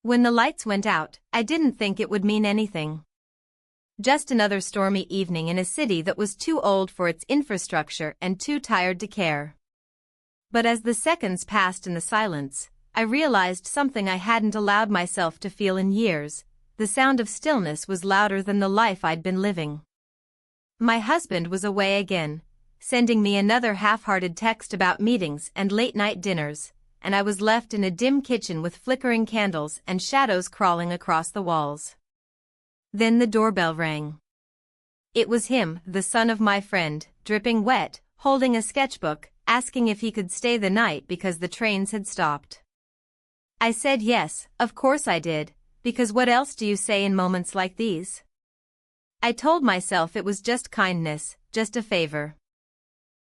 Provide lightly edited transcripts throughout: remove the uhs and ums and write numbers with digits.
When the lights went out, I didn't think it would mean anything. Just another stormy evening in a city that was too old for its infrastructure and too tired to care. But as the seconds passed in the silence, I realized something I hadn't allowed myself to feel in years. The sound of stillness was louder than the life I'd been living. My husband was away again, sending me another half-hearted text about meetings and late-night dinners, and I was left in a dim kitchen with flickering candles and shadows crawling across the walls. Then the doorbell rang. It was him, the son of my friend, dripping wet, holding a sketchbook, asking if he could stay the night because the trains had stopped. I said yes, of course I did, because what else do you say in moments like these? I told myself it was just kindness, just a favor.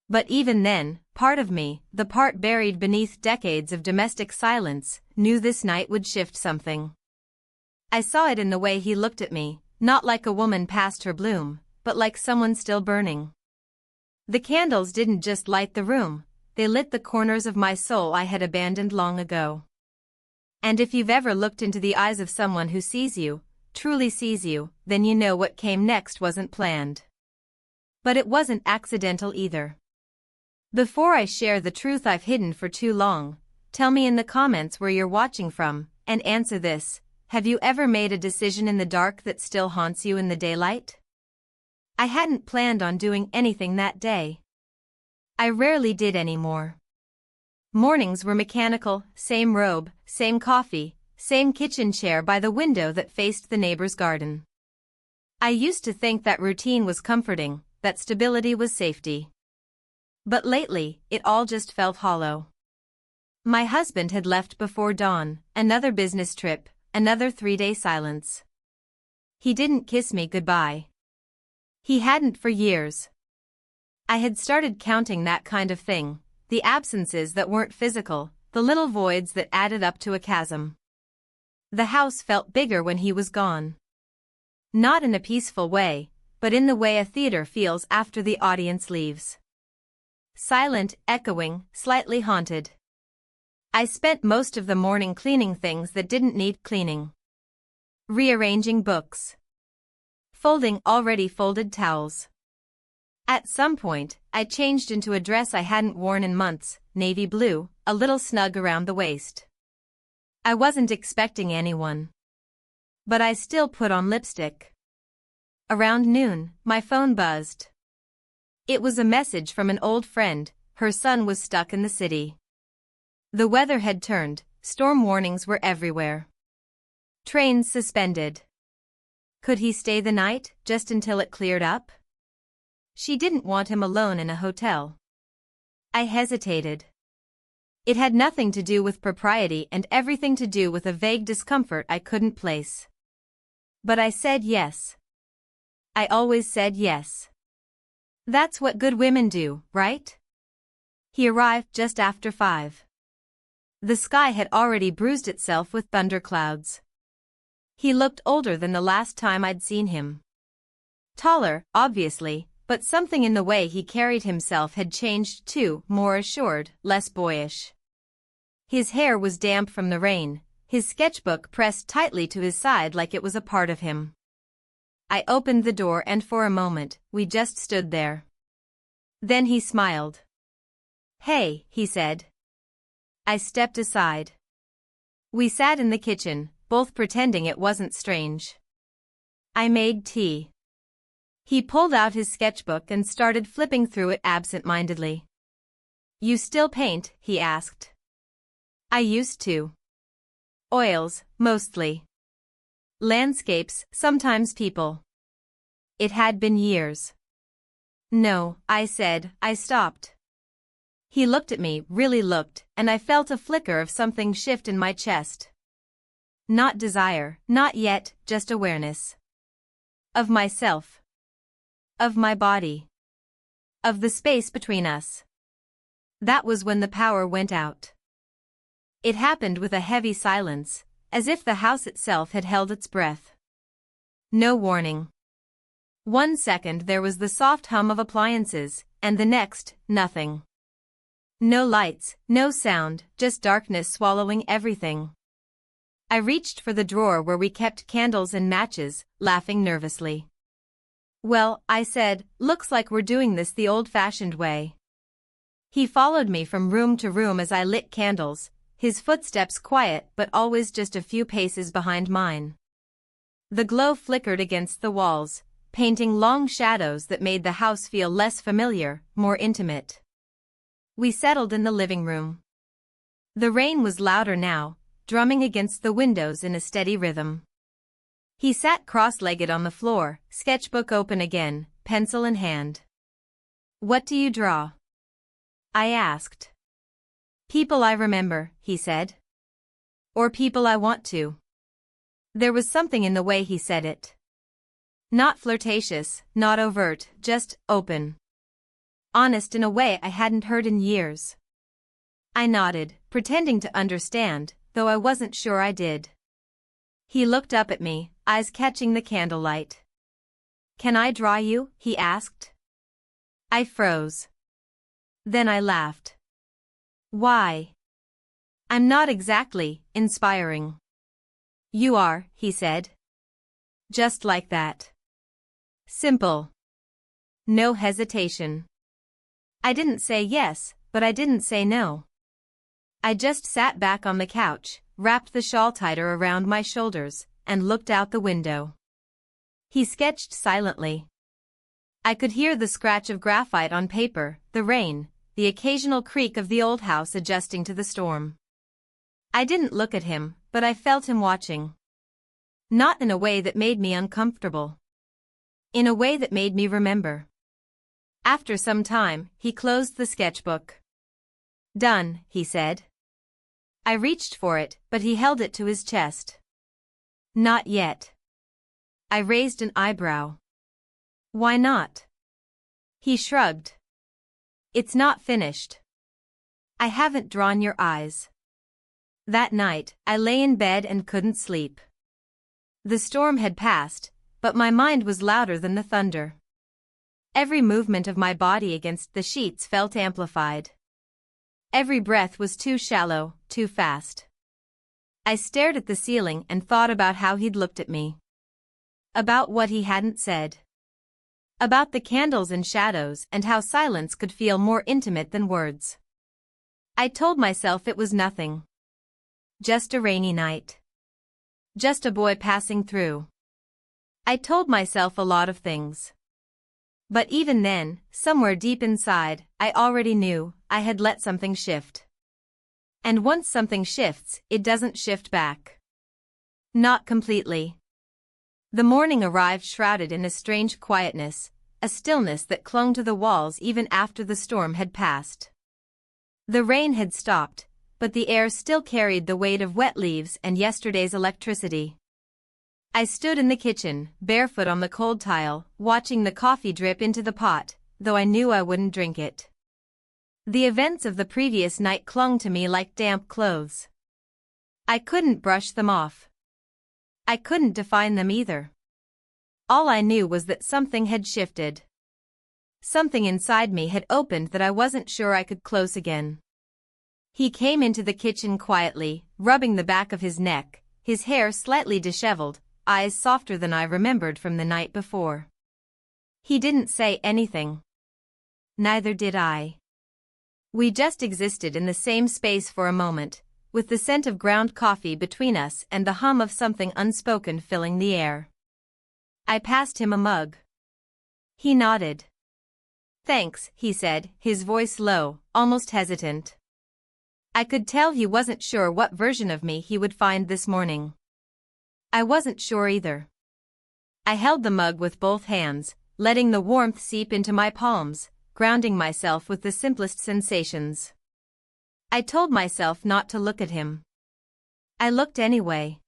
But even then, part of me, the part buried beneath decades of domestic silence, knew this night would shift something. I saw it in the way he looked at me, not like a woman past her bloom, but like someone still burning. The candles didn't just light the room, they lit the corners of my soul I had abandoned long ago. And if you've ever looked into the eyes of someone who sees you, truly sees you, then you know what came next wasn't planned. But it wasn't accidental either. Before I share the truth I've hidden for too long, tell me in the comments where you're watching from, and answer this: have you ever made a decision in the dark that still haunts you in the daylight? I hadn't planned on doing anything that day. I rarely did anymore. Mornings were mechanical, same robe, same coffee, same kitchen chair by the window that faced the neighbor's garden. I used to think that routine was comforting, that stability was safety. But lately, it all just felt hollow. My husband had left before dawn, another business trip, another 3-day silence. He didn't kiss me goodbye. He hadn't for years. I had started counting that kind of thing, the absences that weren't physical, the little voids that added up to a chasm. The house felt bigger when he was gone. Not in a peaceful way, but in the way a theater feels after the audience leaves. Silent, echoing, slightly haunted. I spent most of the morning cleaning things that didn't need cleaning. Rearranging books. Folding already folded towels. At some point, I changed into a dress I hadn't worn in months, navy blue, a little snug around the waist. I wasn't expecting anyone. But I still put on lipstick. Around noon, my phone buzzed. It was a message from an old friend. Her son was stuck in the city. The weather had turned, storm warnings were everywhere. Trains suspended. Could he stay the night, just until it cleared up? She didn't want him alone in a hotel. I hesitated. It had nothing to do with propriety and everything to do with a vague discomfort I couldn't place. But I said yes. I always said yes. That's what good women do, right? He arrived just after 5. The sky had already bruised itself with thunderclouds. He looked older than the last time I'd seen him. Taller, obviously, but something in the way he carried himself had changed too, more assured, less boyish. His hair was damp from the rain, his sketchbook pressed tightly to his side like it was a part of him. I opened the door and for a moment, we just stood there. Then he smiled. "Hey," he said. I stepped aside. We sat in the kitchen, both pretending it wasn't strange. I made tea. He pulled out his sketchbook and started flipping through it absent-mindedly. "You still paint?" he asked. "I used to. Oils, mostly. Landscapes, sometimes people." It had been years. "No," I said, I stopped. He looked at me, really looked, and I felt a flicker of something shift in my chest. Not desire, not yet, just awareness. Of myself. Of my body. Of the space between us. That was when the power went out. It happened with a heavy silence, as if the house itself had held its breath. No warning. 1 second there was the soft hum of appliances, and the next, nothing. No lights, no sound, just darkness swallowing everything. I reached for the drawer where we kept candles and matches, laughing nervously. "Well," I said, "looks like we're doing this the old-fashioned way." He followed me from room to room as I lit candles, his footsteps quiet but always just a few paces behind mine. The glow flickered against the walls, painting long shadows that made the house feel less familiar, more intimate. We settled in the living room. The rain was louder now, drumming against the windows in a steady rhythm. He sat cross-legged on the floor, sketchbook open again, pencil in hand. "What do you draw?" I asked. "People I remember," he said. "Or people I want to." There was something in the way he said it. Not flirtatious, not overt, just open. Honest in a way I hadn't heard in years. I nodded, pretending to understand, though I wasn't sure I did. He looked up at me, eyes catching the candlelight. "Can I draw you?" he asked. I froze. Then I laughed. "Why? I'm not exactly inspiring." "You are," he said. Just like that. Simple. No hesitation. I didn't say yes, but I didn't say no. I just sat back on the couch, wrapped the shawl tighter around my shoulders, and looked out the window. He sketched silently. I could hear the scratch of graphite on paper, the rain, the occasional creak of the old house adjusting to the storm. I didn't look at him, but I felt him watching. Not in a way that made me uncomfortable. In a way that made me remember. After some time, he closed the sketchbook. "Done," he said. I reached for it, but he held it to his chest. "Not yet." I raised an eyebrow. "Why not?" He shrugged. "It's not finished. I haven't drawn your eyes." That night, I lay in bed and couldn't sleep. The storm had passed, but my mind was louder than the thunder. Every movement of my body against the sheets felt amplified. Every breath was too shallow, too fast. I stared at the ceiling and thought about how he'd looked at me. About what he hadn't said. About the candles and shadows and how silence could feel more intimate than words. I told myself it was nothing. Just a rainy night. Just a boy passing through. I told myself a lot of things. But even then, somewhere deep inside, I already knew I had let something shift. And once something shifts, it doesn't shift back. Not completely. The morning arrived shrouded in a strange quietness, a stillness that clung to the walls even after the storm had passed. The rain had stopped, but the air still carried the weight of wet leaves and yesterday's electricity. I stood in the kitchen, barefoot on the cold tile, watching the coffee drip into the pot, though I knew I wouldn't drink it. The events of the previous night clung to me like damp clothes. I couldn't brush them off. I couldn't define them either. All I knew was that something had shifted. Something inside me had opened that I wasn't sure I could close again. He came into the kitchen quietly, rubbing the back of his neck, his hair slightly disheveled, eyes softer than I remembered from the night before. He didn't say anything. Neither did I. We just existed in the same space for a moment, with the scent of ground coffee between us and the hum of something unspoken filling the air. I passed him a mug. He nodded. "Thanks," he said, his voice low, almost hesitant. I could tell he wasn't sure what version of me he would find this morning. I wasn't sure either. I held the mug with both hands, letting the warmth seep into my palms, grounding myself with the simplest sensations. I told myself not to look at him. I looked anyway.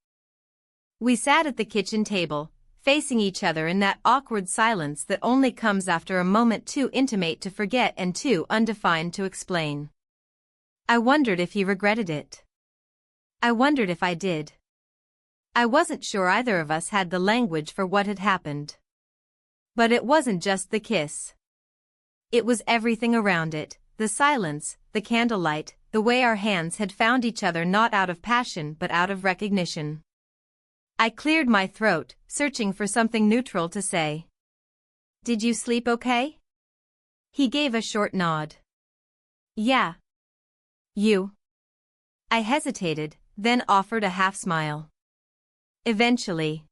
We sat at the kitchen table, facing each other in that awkward silence that only comes after a moment too intimate to forget and too undefined to explain. I wondered if he regretted it. I wondered if I did. I wasn't sure either of us had the language for what had happened. But it wasn't just the kiss. It was everything around it, the silence, the candlelight, the way our hands had found each other not out of passion but out of recognition. I cleared my throat, searching for something neutral to say. "Did you sleep okay?" He gave a short nod. "Yeah. You?" I hesitated, then offered a half-smile. "Eventually."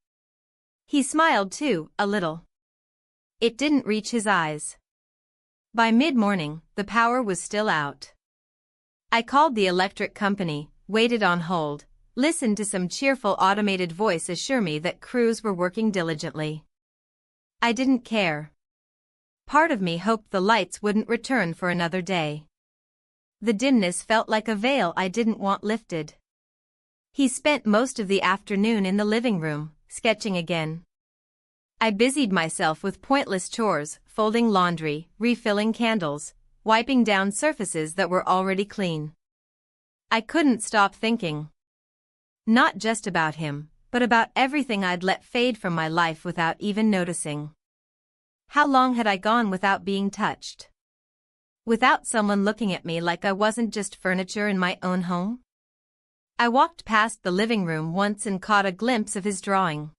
He smiled too, a little. It didn't reach his eyes. By mid-morning, the power was still out. I called the electric company, waited on hold, listened to some cheerful automated voice assure me that crews were working diligently. I didn't care. Part of me hoped the lights wouldn't return for another day. The dimness felt like a veil I didn't want lifted. He spent most of the afternoon in the living room, sketching again. I busied myself with pointless chores, folding laundry, refilling candles, wiping down surfaces that were already clean. I couldn't stop thinking. Not just about him, but about everything I'd let fade from my life without even noticing. How long had I gone without being touched? Without someone looking at me like I wasn't just furniture in my own home? I walked past the living room once and caught a glimpse of his drawing.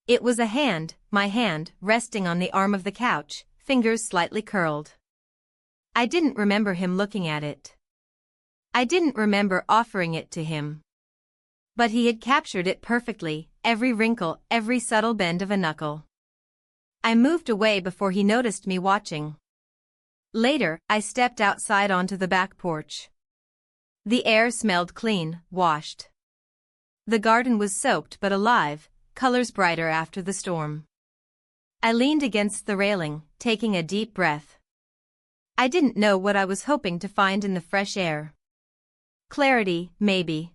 It was a hand, my hand, resting on the arm of the couch, fingers slightly curled. I didn't remember him looking at it. I didn't remember offering it to him. But he had captured it perfectly, every wrinkle, every subtle bend of a knuckle. I moved away before he noticed me watching. Later, I stepped outside onto the back porch. The air smelled clean, washed. The garden was soaked but alive, colors brighter after the storm. I leaned against the railing, taking a deep breath. I didn't know what I was hoping to find in the fresh air. Clarity, maybe.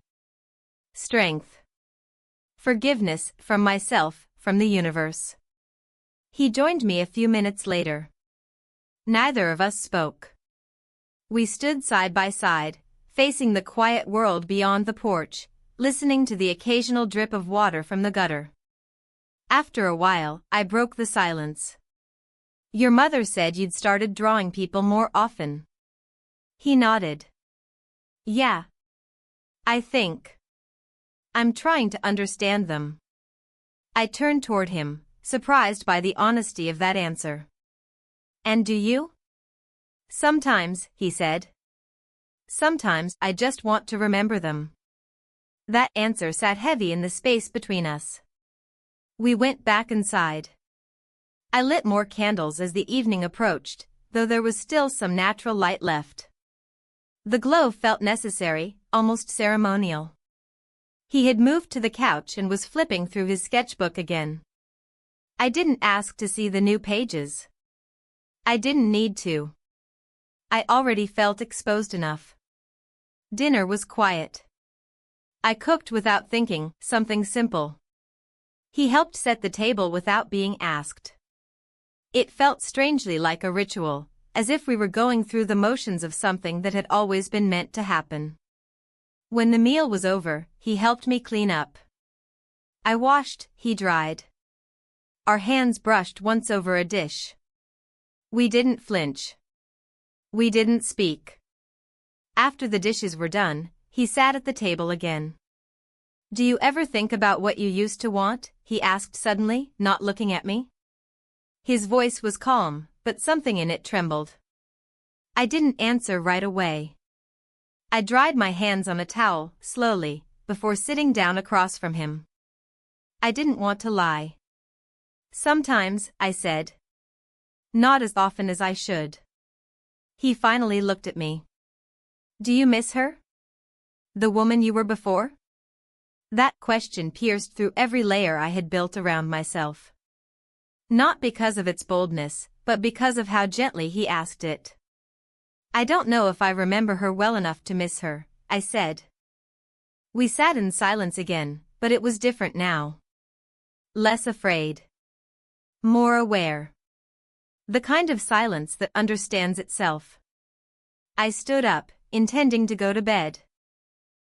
Strength. Forgiveness, from myself, from the universe. He joined me a few minutes later. Neither of us spoke. We stood side by side, facing the quiet world beyond the porch, listening to the occasional drip of water from the gutter. After a while, I broke the silence. "Your mother said you'd started drawing people more often." He nodded. "Yeah. I think. I'm trying to understand them." I turned toward him, surprised by the honesty of that answer. "And do you?" "Sometimes," he said. "Sometimes I just want to remember them." That answer sat heavy in the space between us. We went back inside. I lit more candles as the evening approached, though there was still some natural light left. The glow felt necessary, almost ceremonial. He had moved to the couch and was flipping through his sketchbook again. I didn't ask to see the new pages. I didn't need to. I already felt exposed enough. Dinner was quiet. I cooked without thinking, something simple. He helped set the table without being asked. It felt strangely like a ritual, as if we were going through the motions of something that had always been meant to happen. When the meal was over, he helped me clean up. I washed, he dried. Our hands brushed once over a dish. We didn't flinch. We didn't speak. After the dishes were done, he sat at the table again. "Do you ever think about what you used to want?" he asked suddenly, not looking at me. His voice was calm, but something in it trembled. I didn't answer right away. I dried my hands on a towel, slowly, before sitting down across from him. I didn't want to lie. "Sometimes," I said. "Not as often as I should." He finally looked at me. "Do you miss her? The woman you were before?" That question pierced through every layer I had built around myself. Not because of its boldness, but because of how gently he asked it. "I don't know if I remember her well enough to miss her," I said. We sat in silence again, but it was different now. Less afraid. More aware. The kind of silence that understands itself. I stood up, intending to go to bed.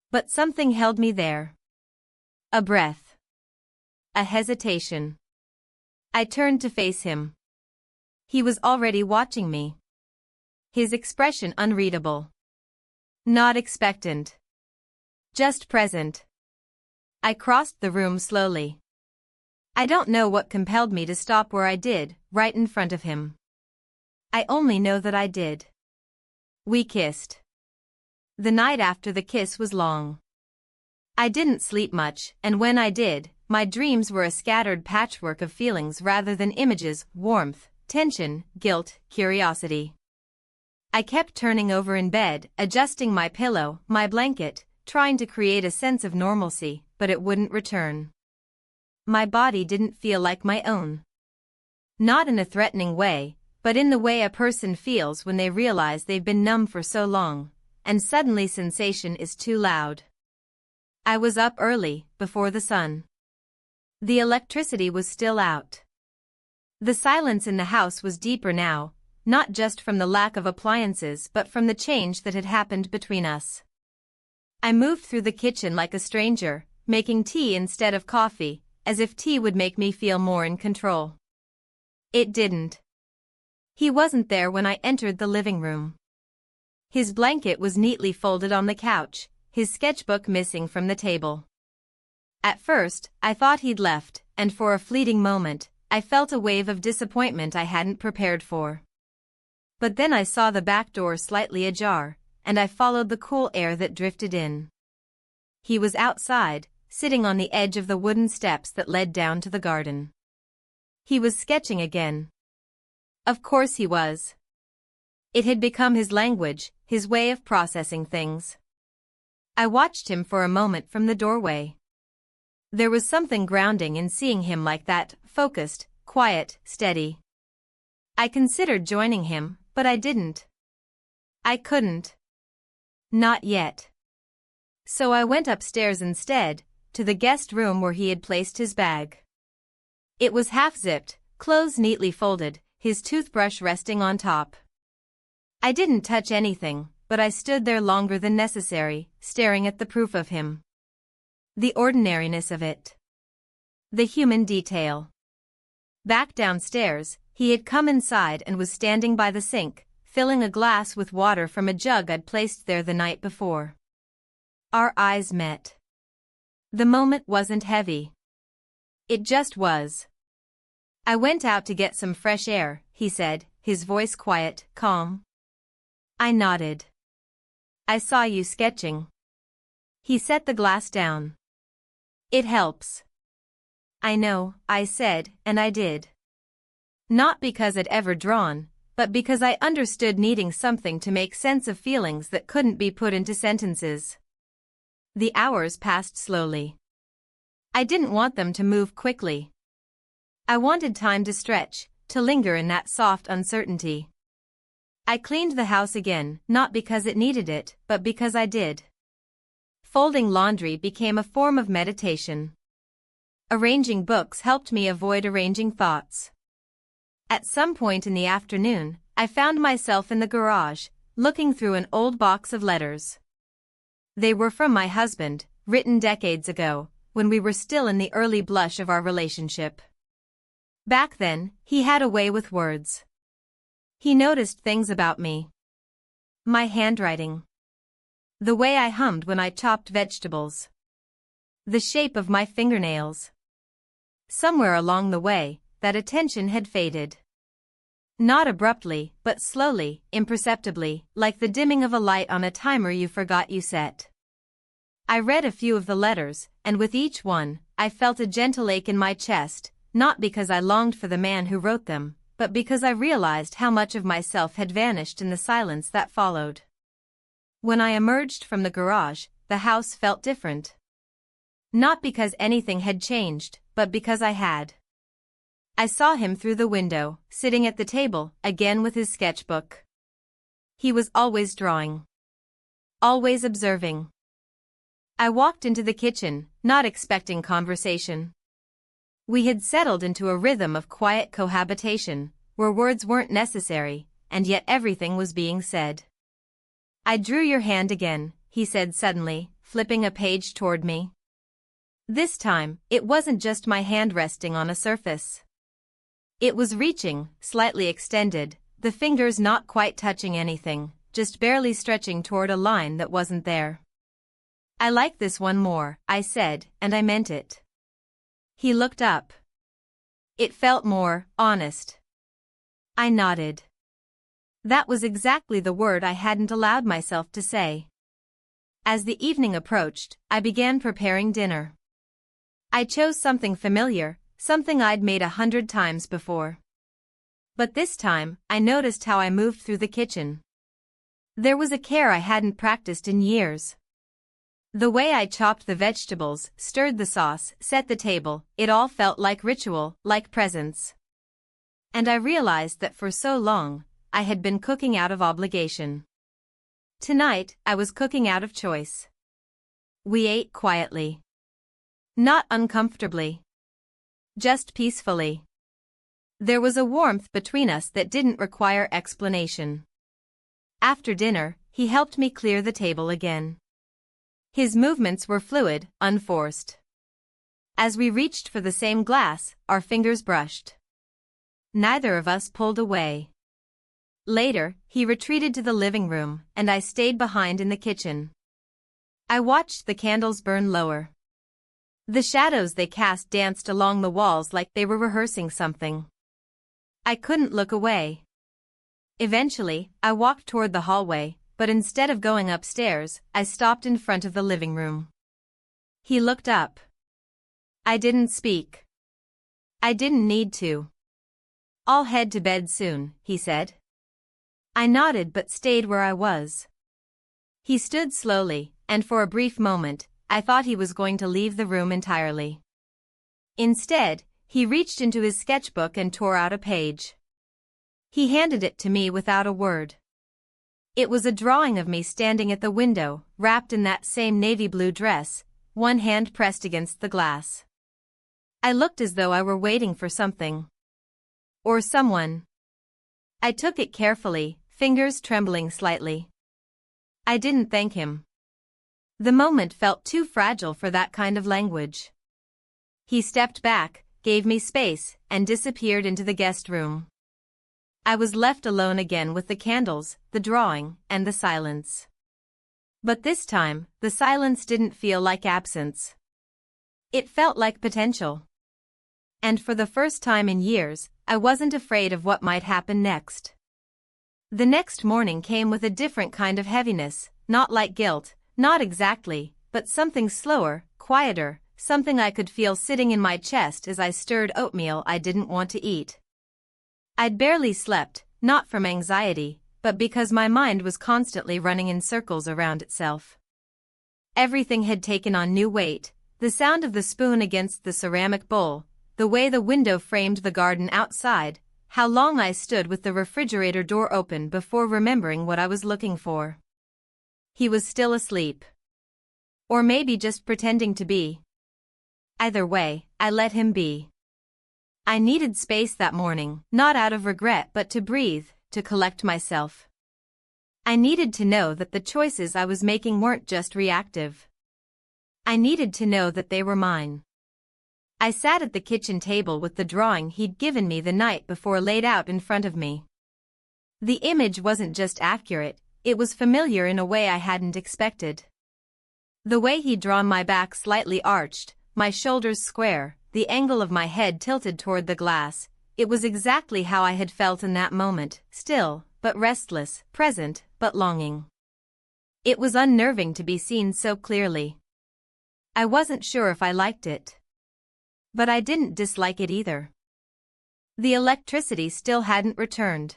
But something held me there. A breath. A hesitation. I turned to face him. He was already watching me. His expression unreadable. Not expectant. Just present. I crossed the room slowly. I don't know what compelled me to stop where I did, right in front of him. I only know that I did. We kissed. The night after the kiss was long. I didn't sleep much, and when I did, my dreams were a scattered patchwork of feelings rather than images: warmth, tension, guilt, curiosity. I kept turning over in bed, adjusting my pillow, my blanket, trying to create a sense of normalcy, but it wouldn't return. My body didn't feel like my own. Not in a threatening way, but in the way a person feels when they realize they've been numb for so long, and suddenly sensation is too loud. I was up early, before the sun. The electricity was still out. The silence in the house was deeper now, not just from the lack of appliances but from the change that had happened between us. I moved through the kitchen like a stranger, making tea instead of coffee, as if tea would make me feel more in control. It didn't. He wasn't there when I entered the living room. His blanket was neatly folded on the couch, his sketchbook missing from the table. At first, I thought he'd left, and for a fleeting moment, I felt a wave of disappointment I hadn't prepared for. But then I saw the back door slightly ajar, and I followed the cool air that drifted in. He was outside, sitting on the edge of the wooden steps that led down to the garden. He was sketching again. Of course he was. It had become his language, his way of processing things. I watched him for a moment from the doorway. There was something grounding in seeing him like that, focused, quiet, steady. I considered joining him, but I didn't. I couldn't. Not yet. So I went upstairs instead, to the guest room where he had placed his bag. It was half-zipped, clothes neatly folded, his toothbrush resting on top. I didn't touch anything, but I stood there longer than necessary, staring at the proof of him. The ordinariness of it. The human detail. Back downstairs, he had come inside and was standing by the sink, filling a glass with water from a jug I'd placed there the night before. Our eyes met. The moment wasn't heavy. It just was. I went out to get some fresh air, he said, his voice quiet, calm. I nodded. I saw you sketching. He set the glass down. It helps. I know, I said, and I did. Not because I'd ever drawn, but because I understood needing something to make sense of feelings that couldn't be put into sentences. The hours passed slowly. I didn't want them to move quickly. I wanted time to stretch, to linger in that soft uncertainty. I cleaned the house again, not because it needed it, but because I did. Folding laundry became a form of meditation. Arranging books helped me avoid arranging thoughts. At some point in the afternoon, I found myself in the garage, looking through an old box of letters. They were from my husband, written decades ago, when we were still in the early blush of our relationship. Back then, he had a way with words. He noticed things about me. My handwriting. The way I hummed when I chopped vegetables. The shape of my fingernails. Somewhere along the way, that attention had faded. Not abruptly, but slowly, imperceptibly, like the dimming of a light on a timer you forgot you set. I read a few of the letters, and with each one, I felt a gentle ache in my chest, not because I longed for the man who wrote them, but because I realized how much of myself had vanished in the silence that followed. When I emerged from the garage, the house felt different. Not because anything had changed, but because I had. I saw him through the window, sitting at the table, again with his sketchbook. He was always drawing. Always observing. I walked into the kitchen, not expecting conversation. We had settled into a rhythm of quiet cohabitation, where words weren't necessary, and yet everything was being said. I drew your hand again, he said suddenly, flipping a page toward me. This time, it wasn't just my hand resting on a surface. It was reaching, slightly extended, the fingers not quite touching anything, just barely stretching toward a line that wasn't there. "I like this one more," I said, and I meant it. He looked up. "It felt more honest." I nodded. That was exactly the word I hadn't allowed myself to say. As the evening approached, I began preparing dinner. I chose something familiar, something I'd made 100 times before. But this time, I noticed how I moved through the kitchen. There was a care I hadn't practiced in years. The way I chopped the vegetables, stirred the sauce, set the table, it all felt like ritual, like presence. And I realized that for so long, I had been cooking out of obligation. Tonight, I was cooking out of choice. We ate quietly. Not uncomfortably. Just peacefully. There was a warmth between us that didn't require explanation. After dinner, he helped me clear the table again. His movements were fluid, unforced. As we reached for the same glass, our fingers brushed. Neither of us pulled away. Later, he retreated to the living room, and I stayed behind in the kitchen. I watched the candles burn lower. The shadows they cast danced along the walls like they were rehearsing something. I couldn't look away. Eventually, I walked toward the hallway, but instead of going upstairs, I stopped in front of the living room. He looked up. I didn't speak. I didn't need to. "I'll head to bed soon," he said. I nodded but stayed where I was. He stood slowly, and for a brief moment, I thought he was going to leave the room entirely. Instead, he reached into his sketchbook and tore out a page. He handed it to me without a word. It was a drawing of me standing at the window, wrapped in that same navy blue dress, one hand pressed against the glass. I looked as though I were waiting for something. Or someone. I took it carefully, fingers trembling slightly. I didn't thank him. The moment felt too fragile for that kind of language. He stepped back, gave me space, and disappeared into the guest room. I was left alone again with the candles, the drawing, and the silence. But this time, the silence didn't feel like absence. It felt like potential. And for the first time in years, I wasn't afraid of what might happen next. The next morning came with a different kind of heaviness, not like guilt, not exactly, but something slower, quieter, something I could feel sitting in my chest as I stirred oatmeal I didn't want to eat. I'd barely slept, not from anxiety, but because my mind was constantly running in circles around itself. Everything had taken on new weight, the sound of the spoon against the ceramic bowl, the way the window framed the garden outside, how long I stood with the refrigerator door open before remembering what I was looking for. He was still asleep. Or maybe just pretending to be. Either way, I let him be. I needed space that morning, not out of regret but to breathe, to collect myself. I needed to know that the choices I was making weren't just reactive. I needed to know that they were mine. I sat at the kitchen table with the drawing he'd given me the night before laid out in front of me. The image wasn't just accurate, it was familiar in a way I hadn't expected. The way he'd drawn my back slightly arched, my shoulders square, the angle of my head tilted toward the glass, it was exactly how I had felt in that moment, still, but restless, present, but longing. It was unnerving to be seen so clearly. I wasn't sure if I liked it. But I didn't dislike it either. The electricity still hadn't returned.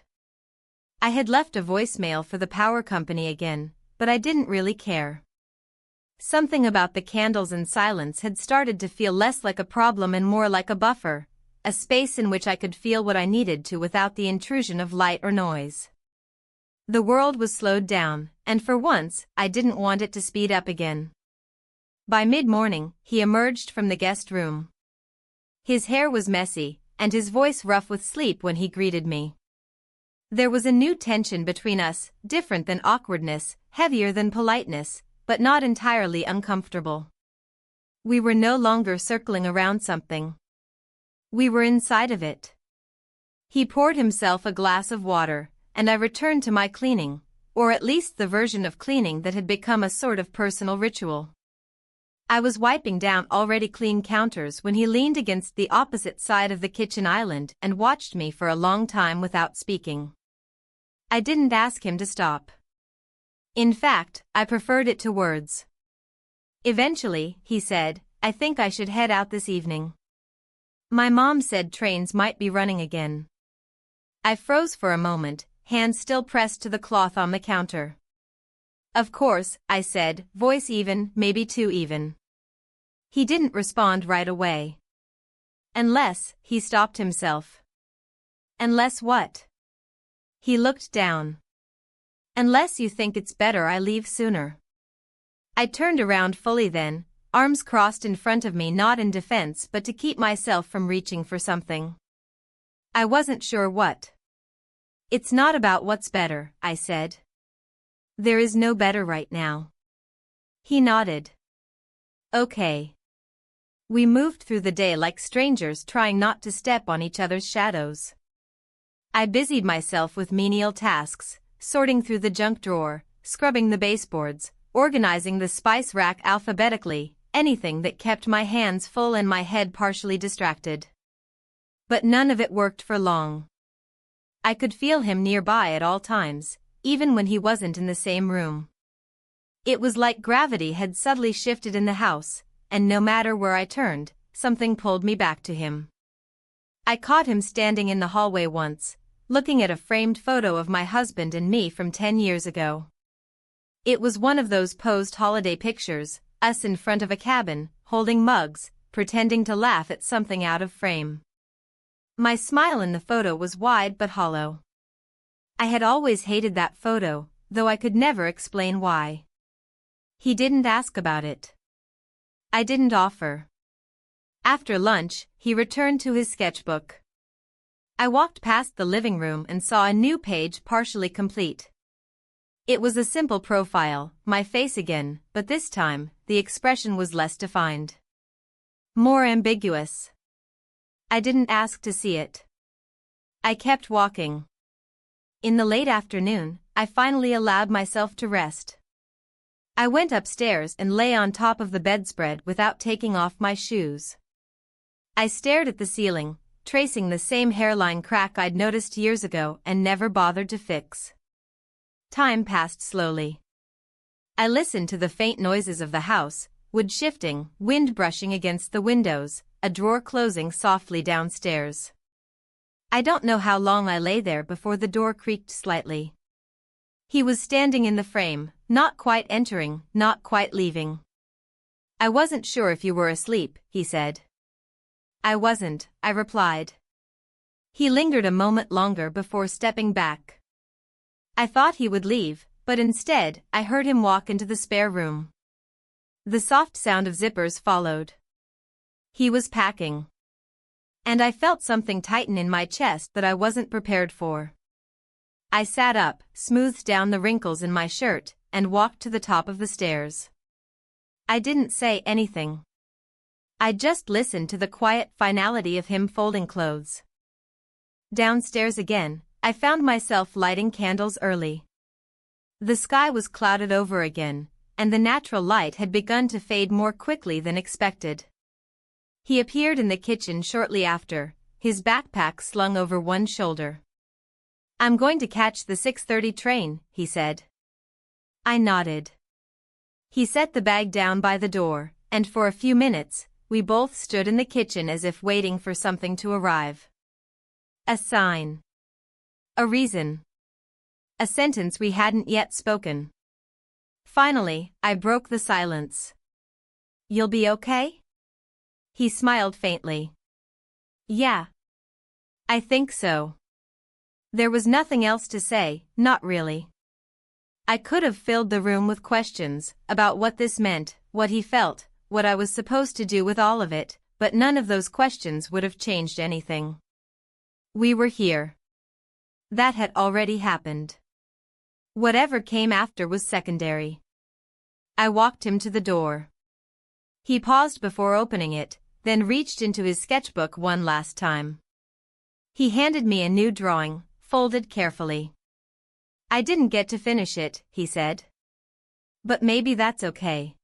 I had left a voicemail for the power company again, but I didn't really care. Something about the candles and silence had started to feel less like a problem and more like a buffer, a space in which I could feel what I needed to without the intrusion of light or noise. The world was slowed down, and for once, I didn't want it to speed up again. By mid-morning, he emerged from the guest room. His hair was messy, and his voice rough with sleep when he greeted me. There was a new tension between us, different than awkwardness, heavier than politeness, but not entirely uncomfortable. We were no longer circling around something. We were inside of it. He poured himself a glass of water, and I returned to my cleaning, or at least the version of cleaning that had become a sort of personal ritual. I was wiping down already clean counters when he leaned against the opposite side of the kitchen island and watched me for a long time without speaking. I didn't ask him to stop. In fact, I preferred it to words. Eventually, he said, "I think I should head out this evening. My mom said trains might be running again." I froze for a moment, hands still pressed to the cloth on the counter. "Of course," I said, voice even, maybe too even. He didn't respond right away. "Unless," he stopped himself. "Unless what?" He looked down. "Unless you think it's better I leave sooner." I turned around fully then, arms crossed in front of me, not in defense but to keep myself from reaching for something. I wasn't sure what. "It's not about what's better," I said. "There is no better right now." He nodded. "Okay." We moved through the day like strangers, trying not to step on each other's shadows. I busied myself with menial tasks, sorting through the junk drawer, scrubbing the baseboards, organizing the spice rack alphabetically, anything that kept my hands full and my head partially distracted. But none of it worked for long. I could feel him nearby at all times, even when he wasn't in the same room. It was like gravity had subtly shifted in the house, and no matter where I turned, something pulled me back to him. I caught him standing in the hallway once, looking at a framed photo of my husband and me from 10 years ago. It was one of those posed holiday pictures, us in front of a cabin, holding mugs, pretending to laugh at something out of frame. My smile in the photo was wide but hollow. I had always hated that photo, though I could never explain why. He didn't ask about it. I didn't offer. After lunch, he returned to his sketchbook. I walked past the living room and saw a new page partially complete. It was a simple profile, my face again, but this time, the expression was less defined. More ambiguous. I didn't ask to see it. I kept walking. In the late afternoon, I finally allowed myself to rest. I went upstairs and lay on top of the bedspread without taking off my shoes. I stared at the ceiling, tracing the same hairline crack I'd noticed years ago and never bothered to fix. Time passed slowly. I listened to the faint noises of the house, wood shifting, wind brushing against the windows, a drawer closing softly downstairs. I don't know how long I lay there before the door creaked slightly. He was standing in the frame, not quite entering, not quite leaving. "I wasn't sure if you were asleep," he said. "I wasn't," I replied. He lingered a moment longer before stepping back. I thought he would leave, but instead, I heard him walk into the spare room. The soft sound of zippers followed. He was packing. And I felt something tighten in my chest that I wasn't prepared for. I sat up, smoothed down the wrinkles in my shirt, and walked to the top of the stairs. I didn't say anything. I just listened to the quiet finality of him folding clothes. Downstairs again, I found myself lighting candles early. The sky was clouded over again, and the natural light had begun to fade more quickly than expected. He appeared in the kitchen shortly after, his backpack slung over one shoulder. "I'm going to catch the 6:30 train," he said. I nodded. He set the bag down by the door, and for a few minutes, we both stood in the kitchen as if waiting for something to arrive. A sign. A reason. A sentence we hadn't yet spoken. Finally, I broke the silence. "You'll be okay?" He smiled faintly. "Yeah. I think so." There was nothing else to say, not really. I could have filled the room with questions about what this meant, what he felt, what I was supposed to do with all of it, but none of those questions would have changed anything. We were here. That had already happened. Whatever came after was secondary. I walked him to the door. He paused before opening it, then reached into his sketchbook one last time. He handed me a new drawing, folded carefully. I didn't get to finish it, he said. But maybe that's okay.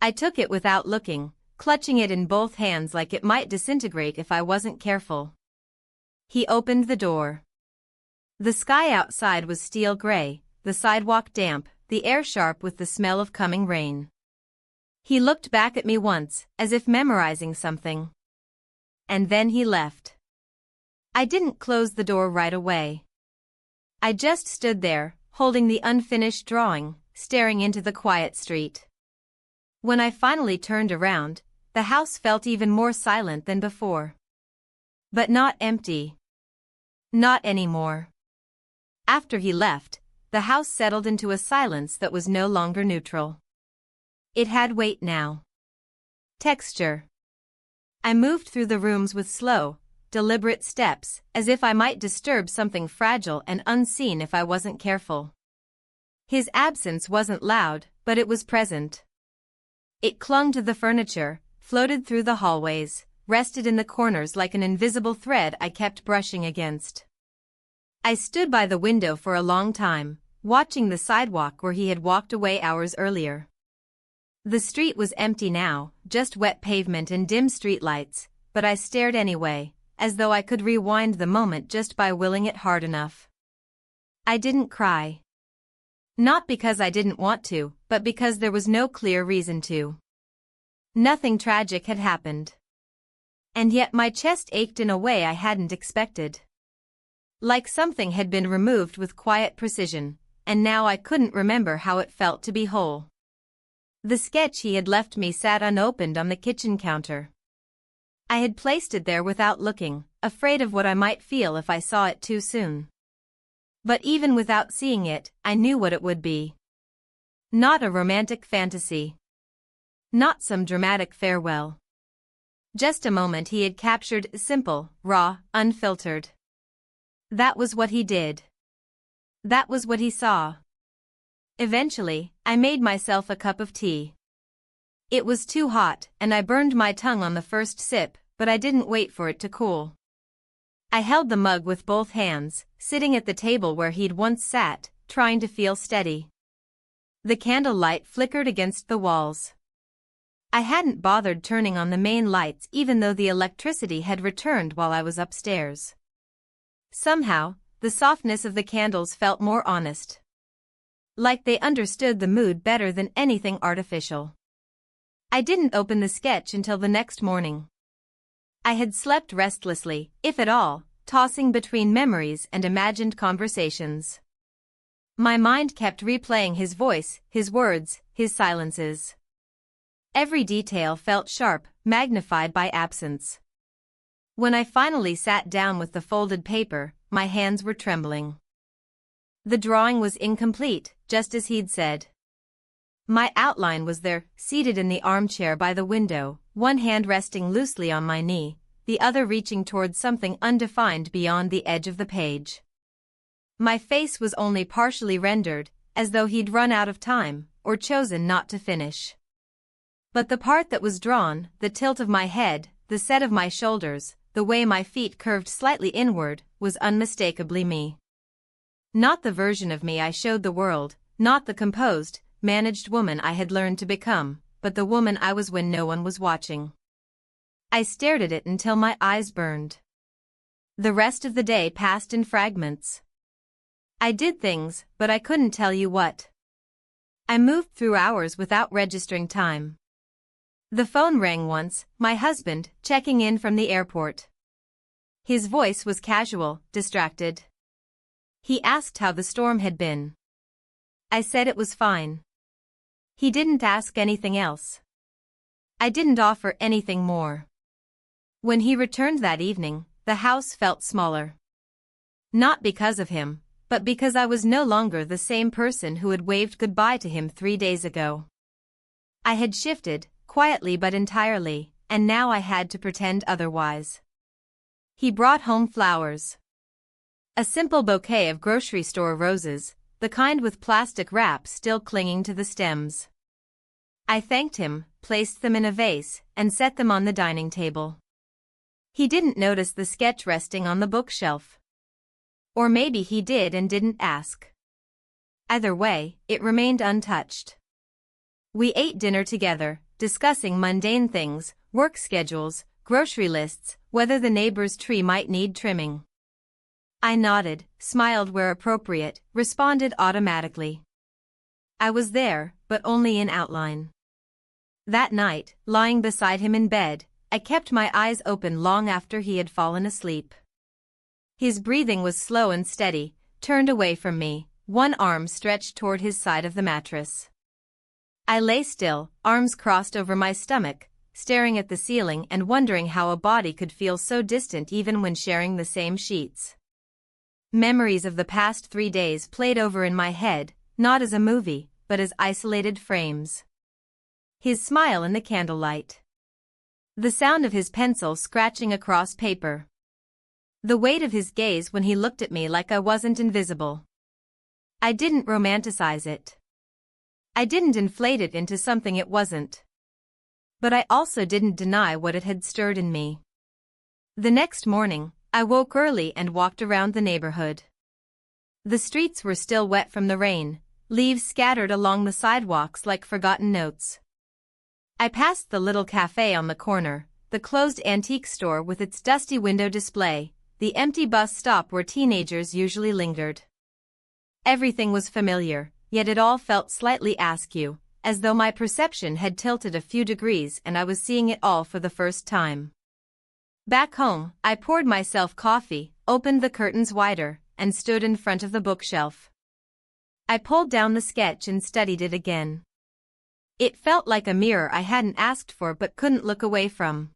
I took it without looking, clutching it in both hands like it might disintegrate if I wasn't careful. He opened the door. The sky outside was steel gray, the sidewalk damp, the air sharp with the smell of coming rain. He looked back at me once, as if memorizing something. And then he left. I didn't close the door right away. I just stood there, holding the unfinished drawing, staring into the quiet street. When I finally turned around, the house felt even more silent than before. But not empty. Not anymore. After he left, the house settled into a silence that was no longer neutral. It had weight now. Texture. I moved through the rooms with slow, deliberate steps, as if I might disturb something fragile and unseen if I wasn't careful. His absence wasn't loud, but it was present. It clung to the furniture, floated through the hallways, rested in the corners like an invisible thread I kept brushing against. I stood by the window for a long time, watching the sidewalk where he had walked away hours earlier. The street was empty now, just wet pavement and dim streetlights, but I stared anyway, as though I could rewind the moment just by willing it hard enough. I didn't cry. Not because I didn't want to, but because there was no clear reason to. Nothing tragic had happened. And yet my chest ached in a way I hadn't expected. Like something had been removed with quiet precision, and now I couldn't remember how it felt to be whole. The sketch he had left me sat unopened on the kitchen counter. I had placed it there without looking, afraid of what I might feel if I saw it too soon. But even without seeing it, I knew what it would be. Not a romantic fantasy. Not some dramatic farewell. Just a moment he had captured, simple, raw, unfiltered. That was what he did. That was what he saw. Eventually, I made myself a cup of tea. It was too hot, and I burned my tongue on the first sip, but I didn't wait for it to cool. I held the mug with both hands, sitting at the table where he'd once sat, trying to feel steady. The candlelight flickered against the walls. I hadn't bothered turning on the main lights even though the electricity had returned while I was upstairs. Somehow, the softness of the candles felt more honest. Like they understood the mood better than anything artificial. I didn't open the sketch until the next morning. I had slept restlessly, if at all, tossing between memories and imagined conversations. My mind kept replaying his voice, his words, his silences. Every detail felt sharp, magnified by absence. When I finally sat down with the folded paper, my hands were trembling. The drawing was incomplete, just as he'd said. My outline was there, seated in the armchair by the window, one hand resting loosely on my knee, the other reaching towards something undefined beyond the edge of the page. My face was only partially rendered, as though he'd run out of time, or chosen not to finish. But the part that was drawn, the tilt of my head, the set of my shoulders, the way my feet curved slightly inward, was unmistakably me. Not the version of me I showed the world, not the composed, managed woman I had learned to become, but the woman I was when no one was watching. I stared at it until my eyes burned. The rest of the day passed in fragments. I did things, but I couldn't tell you what. I moved through hours without registering time. The phone rang once, my husband, checking in from the airport. His voice was casual, distracted. He asked how the storm had been. I said it was fine. He didn't ask anything else. I didn't offer anything more. When he returned that evening, the house felt smaller. Not because of him, but because I was no longer the same person who had waved goodbye to him 3 days ago. I had shifted, quietly but entirely, and now I had to pretend otherwise. He brought home flowers. A simple bouquet of grocery store roses, the kind with plastic wrap still clinging to the stems. I thanked him, placed them in a vase, and set them on the dining table. He didn't notice the sketch resting on the bookshelf. Or maybe he did and didn't ask. Either way, it remained untouched. We ate dinner together, discussing mundane things, work schedules, grocery lists, whether the neighbor's tree might need trimming. I nodded, smiled where appropriate, responded automatically. I was there, but only in outline. That night, lying beside him in bed, I kept my eyes open long after he had fallen asleep. His breathing was slow and steady, turned away from me, one arm stretched toward his side of the mattress. I lay still, arms crossed over my stomach, staring at the ceiling and wondering how a body could feel so distant even when sharing the same sheets. Memories of the past 3 days played over in my head, not as a movie, but as isolated frames. His smile in the candlelight. The sound of his pencil scratching across paper. The weight of his gaze when he looked at me like I wasn't invisible. I didn't romanticize it. I didn't inflate it into something it wasn't. But I also didn't deny what it had stirred in me. The next morning, I woke early and walked around the neighborhood. The streets were still wet from the rain, leaves scattered along the sidewalks like forgotten notes. I passed the little cafe on the corner, the closed antique store with its dusty window display, the empty bus stop where teenagers usually lingered. Everything was familiar, yet it all felt slightly askew, as though my perception had tilted a few degrees and I was seeing it all for the first time. Back home, I poured myself coffee, opened the curtains wider, and stood in front of the bookshelf. I pulled down the sketch and studied it again. It felt like a mirror I hadn't asked for but couldn't look away from.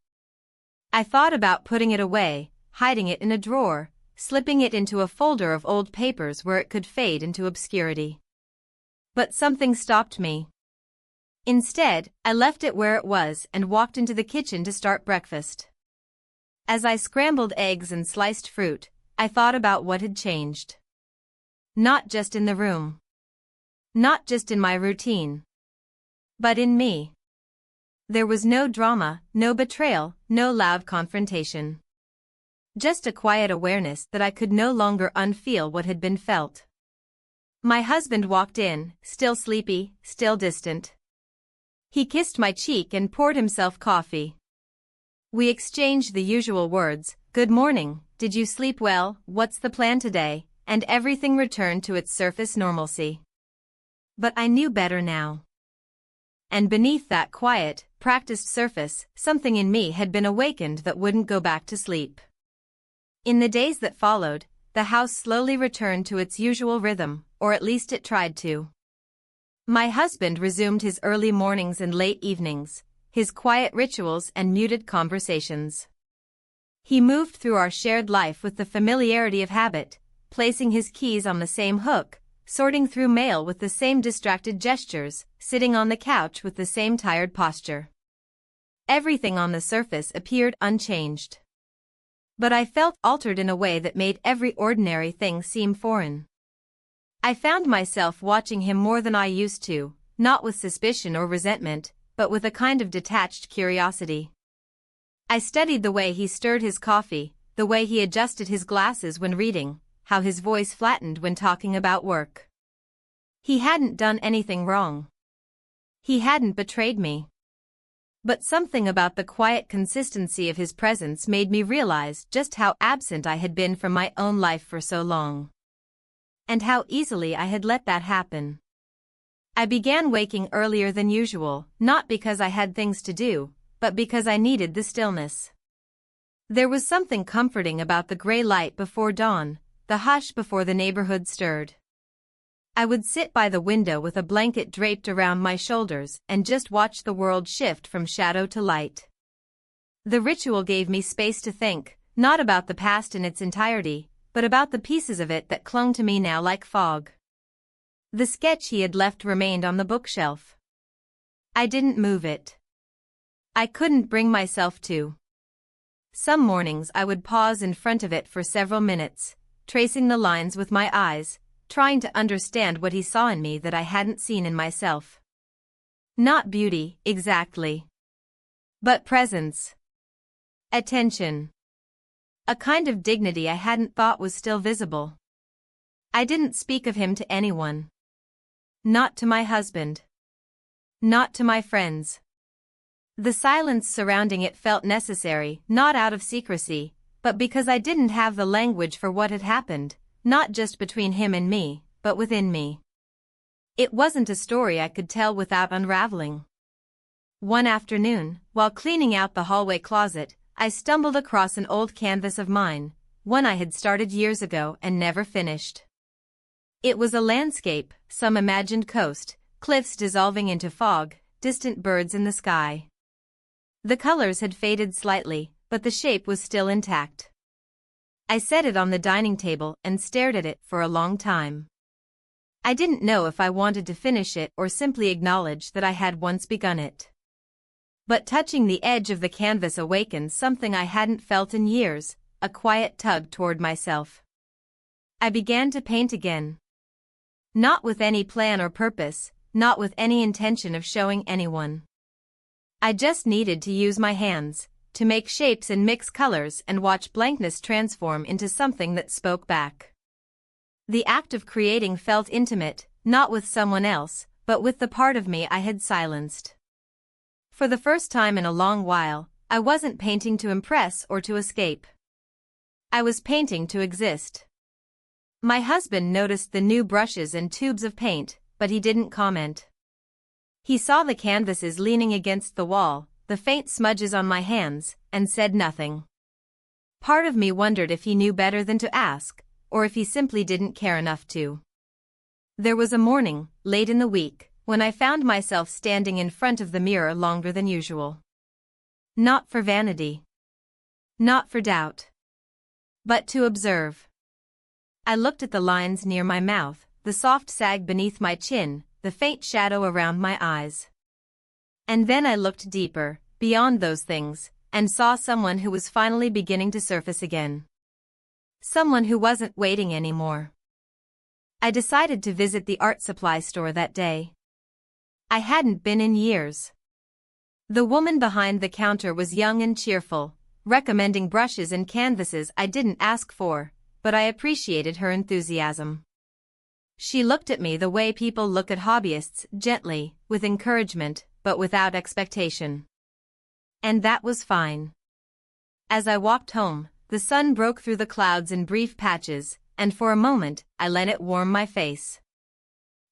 I thought about putting it away, hiding it in a drawer, slipping it into a folder of old papers where it could fade into obscurity. But something stopped me. Instead, I left it where it was and walked into the kitchen to start breakfast. As I scrambled eggs and sliced fruit, I thought about what had changed. Not just in the room. Not just in my routine. But in me. There was no drama, no betrayal, no loud confrontation. Just a quiet awareness that I could no longer unfeel what had been felt. My husband walked in, still sleepy, still distant. He kissed my cheek and poured himself coffee. We exchanged the usual words, "Good morning, did you sleep well, what's the plan today?" and everything returned to its surface normalcy. But I knew better now. And beneath that quiet, practiced surface, something in me had been awakened that wouldn't go back to sleep. In the days that followed, the house slowly returned to its usual rhythm, or at least it tried to. My husband resumed his early mornings and late evenings, his quiet rituals and muted conversations. He moved through our shared life with the familiarity of habit, placing his keys on the same hook, sorting through mail with the same distracted gestures, sitting on the couch with the same tired posture. Everything on the surface appeared unchanged. But I felt altered in a way that made every ordinary thing seem foreign. I found myself watching him more than I used to, not with suspicion or resentment, but with a kind of detached curiosity. I studied the way he stirred his coffee, the way he adjusted his glasses when reading, how his voice flattened when talking about work. He hadn't done anything wrong. He hadn't betrayed me. But something about the quiet consistency of his presence made me realize just how absent I had been from my own life for so long. And how easily I had let that happen. I began waking earlier than usual, not because I had things to do, but because I needed the stillness. There was something comforting about the gray light before dawn, the hush before the neighborhood stirred. I would sit by the window with a blanket draped around my shoulders and just watch the world shift from shadow to light. The ritual gave me space to think, not about the past in its entirety, but about the pieces of it that clung to me now like fog. The sketch he had left remained on the bookshelf. I didn't move it. I couldn't bring myself to. Some mornings I would pause in front of it for several minutes, tracing the lines with my eyes, trying to understand what he saw in me that I hadn't seen in myself. Not beauty, exactly. But presence. Attention. A kind of dignity I hadn't thought was still visible. I didn't speak of him to anyone. Not to my husband. Not to my friends. The silence surrounding it felt necessary, not out of secrecy, but because I didn't have the language for what had happened, not just between him and me, but within me. It wasn't a story I could tell without unraveling. One afternoon, while cleaning out the hallway closet, I stumbled across an old canvas of mine, one I had started years ago and never finished. It was a landscape, some imagined coast, cliffs dissolving into fog, distant birds in the sky. The colors had faded slightly, but the shape was still intact. I set it on the dining table and stared at it for a long time. I didn't know if I wanted to finish it or simply acknowledge that I had once begun it. But touching the edge of the canvas awakened something I hadn't felt in years, a quiet tug toward myself. I began to paint again. Not with any plan or purpose, not with any intention of showing anyone. I just needed to use my hands, to make shapes and mix colors and watch blankness transform into something that spoke back. The act of creating felt intimate, not with someone else, but with the part of me I had silenced. For the first time in a long while, I wasn't painting to impress or to escape. I was painting to exist. My husband noticed the new brushes and tubes of paint, but he didn't comment. He saw the canvases leaning against the wall, the faint smudges on my hands, and said nothing. Part of me wondered if he knew better than to ask, or if he simply didn't care enough to. There was a morning, late in the week, when I found myself standing in front of the mirror longer than usual. Not for vanity. Not for doubt. But to observe. I looked at the lines near my mouth, the soft sag beneath my chin, the faint shadow around my eyes. And then I looked deeper, beyond those things, and saw someone who was finally beginning to surface again. Someone who wasn't waiting anymore. I decided to visit the art supply store that day. I hadn't been in years. The woman behind the counter was young and cheerful, recommending brushes and canvases I didn't ask for, but I appreciated her enthusiasm. She looked at me the way people look at hobbyists, gently, with encouragement, but without expectation. And that was fine. As I walked home, the sun broke through the clouds in brief patches, and for a moment, I let it warm my face.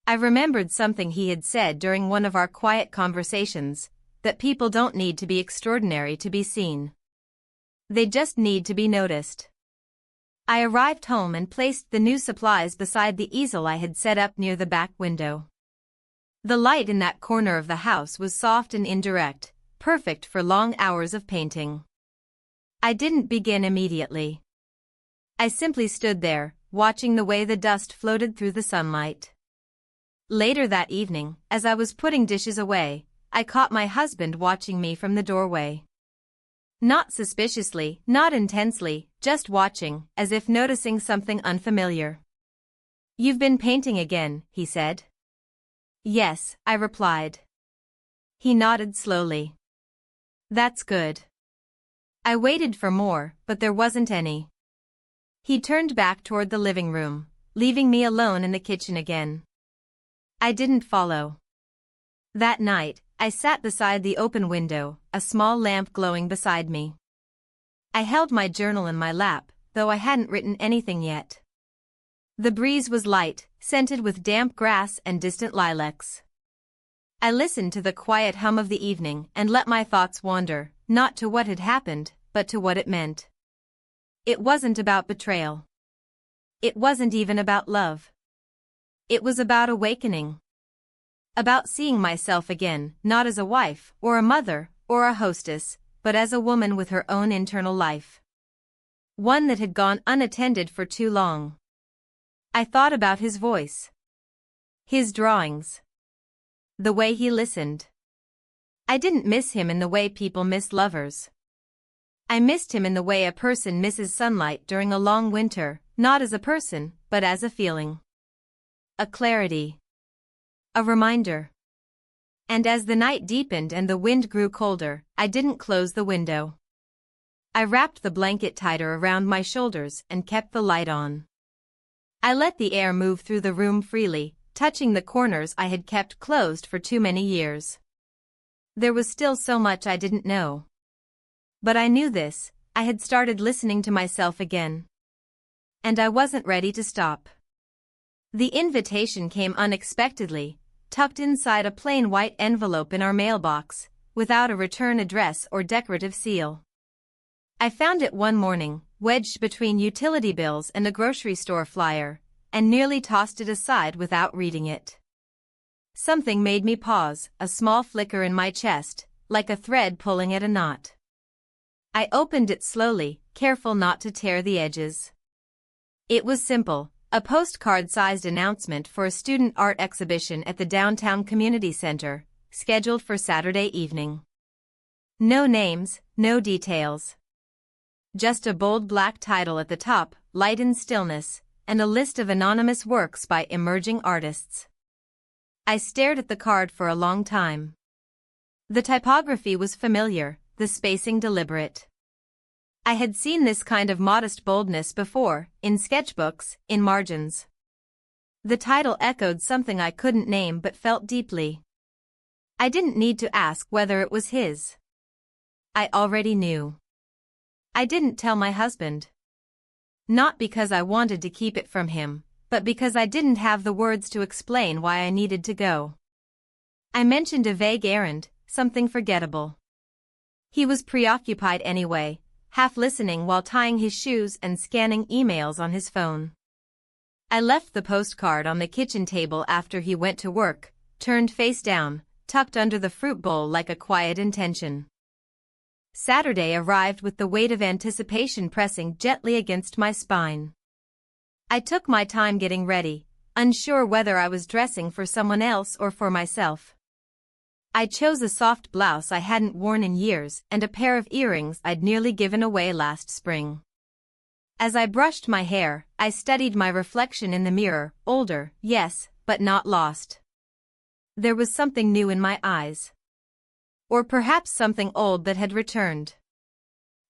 I remembered something he had said during one of our quiet conversations, that people don't need to be extraordinary to be seen. They just need to be noticed. I arrived home and placed the new supplies beside the easel I had set up near the back window. The light in that corner of the house was soft and indirect, perfect for long hours of painting. I didn't begin immediately. I simply stood there, watching the way the dust floated through the sunlight. Later that evening, as I was putting dishes away, I caught my husband watching me from the doorway. Not suspiciously, not intensely, just watching, as if noticing something unfamiliar. "You've been painting again," he said. "Yes," I replied. He nodded slowly. "That's good." I waited for more, but there wasn't any. He turned back toward the living room, leaving me alone in the kitchen again. I didn't follow. That night, I sat beside the open window, a small lamp glowing beside me. I held my journal in my lap, though I hadn't written anything yet. The breeze was light, scented with damp grass and distant lilacs. I listened to the quiet hum of the evening and let my thoughts wander, not to what had happened, but to what it meant. It wasn't about betrayal. It wasn't even about love. It was about awakening. About seeing myself again, not as a wife, or a mother, or a hostess, but as a woman with her own internal life. One that had gone unattended for too long. I thought about his voice. His drawings. The way he listened. I didn't miss him in the way people miss lovers. I missed him in the way a person misses sunlight during a long winter, not as a person, but as a feeling. A clarity. A reminder. And as the night deepened and the wind grew colder, I didn't close the window. I wrapped the blanket tighter around my shoulders and kept the light on. I let the air move through the room freely, touching the corners I had kept closed for too many years. There was still so much I didn't know. But I knew this: I had started listening to myself again. And I wasn't ready to stop. The invitation came unexpectedly, tucked inside a plain white envelope in our mailbox, without a return address or decorative seal. I found it one morning, wedged between utility bills and a grocery store flyer, and nearly tossed it aside without reading it. Something made me pause, a small flicker in my chest, like a thread pulling at a knot. I opened it slowly, careful not to tear the edges. It was simple: a postcard-sized announcement for a student art exhibition at the downtown community center, scheduled for Saturday evening. No names, no details. Just a bold black title at the top, Light in Stillness, and a list of anonymous works by emerging artists. I stared at the card for a long time. The typography was familiar, the spacing deliberate. I had seen this kind of modest boldness before, in sketchbooks, in margins. The title echoed something I couldn't name but felt deeply. I didn't need to ask whether it was his. I already knew. I didn't tell my husband. Not because I wanted to keep it from him, but because I didn't have the words to explain why I needed to go. I mentioned a vague errand, something forgettable. He was preoccupied anyway, half listening while tying his shoes and scanning emails on his phone. I left the postcard on the kitchen table after he went to work, turned face down, tucked under the fruit bowl like a quiet intention. Saturday arrived with the weight of anticipation pressing gently against my spine. I took my time getting ready, unsure whether I was dressing for someone else or for myself. I chose a soft blouse I hadn't worn in years and a pair of earrings I'd nearly given away last spring. As I brushed my hair, I studied my reflection in the mirror, older, yes, but not lost. There was something new in my eyes. Or perhaps something old that had returned.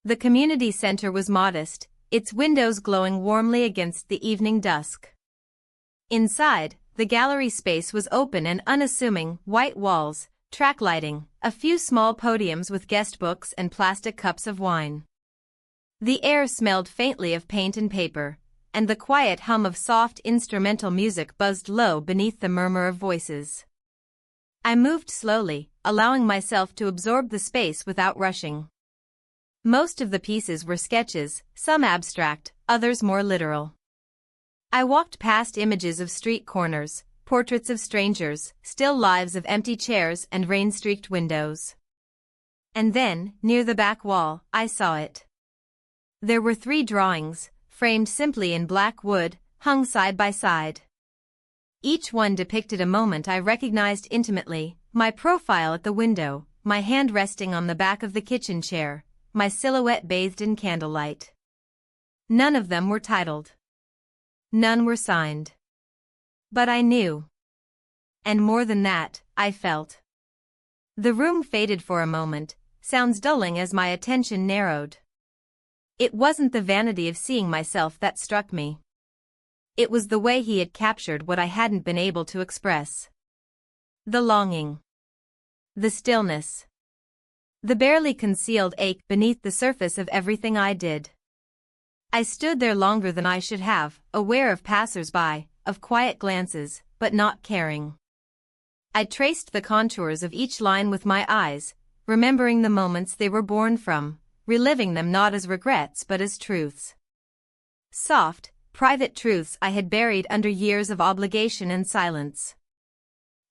The community center was modest, its windows glowing warmly against the evening dusk. Inside, the gallery space was open and unassuming: white walls, track lighting, a few small podiums with guest books and plastic cups of wine. The air smelled faintly of paint and paper, and the quiet hum of soft instrumental music buzzed low beneath the murmur of voices. I moved slowly, allowing myself to absorb the space without rushing. Most of the pieces were sketches, some abstract, others more literal. I walked past images of street corners, portraits of strangers, still lives of empty chairs and rain-streaked windows. And then, near the back wall, I saw it. There were 3 drawings, framed simply in black wood, hung side by side. Each one depicted a moment I recognized intimately: my profile at the window, my hand resting on the back of the kitchen chair, my silhouette bathed in candlelight. None of them were titled. None were signed. But I knew. And more than that, I felt. The room faded for a moment, sounds dulling as my attention narrowed. It wasn't the vanity of seeing myself that struck me. It was the way he had captured what I hadn't been able to express. The longing. The stillness. The barely concealed ache beneath the surface of everything I did. I stood there longer than I should have, aware of passers-by, of quiet glances, but not caring. I traced the contours of each line with my eyes, remembering the moments they were born from, reliving them not as regrets but as truths. Soft, private truths I had buried under years of obligation and silence.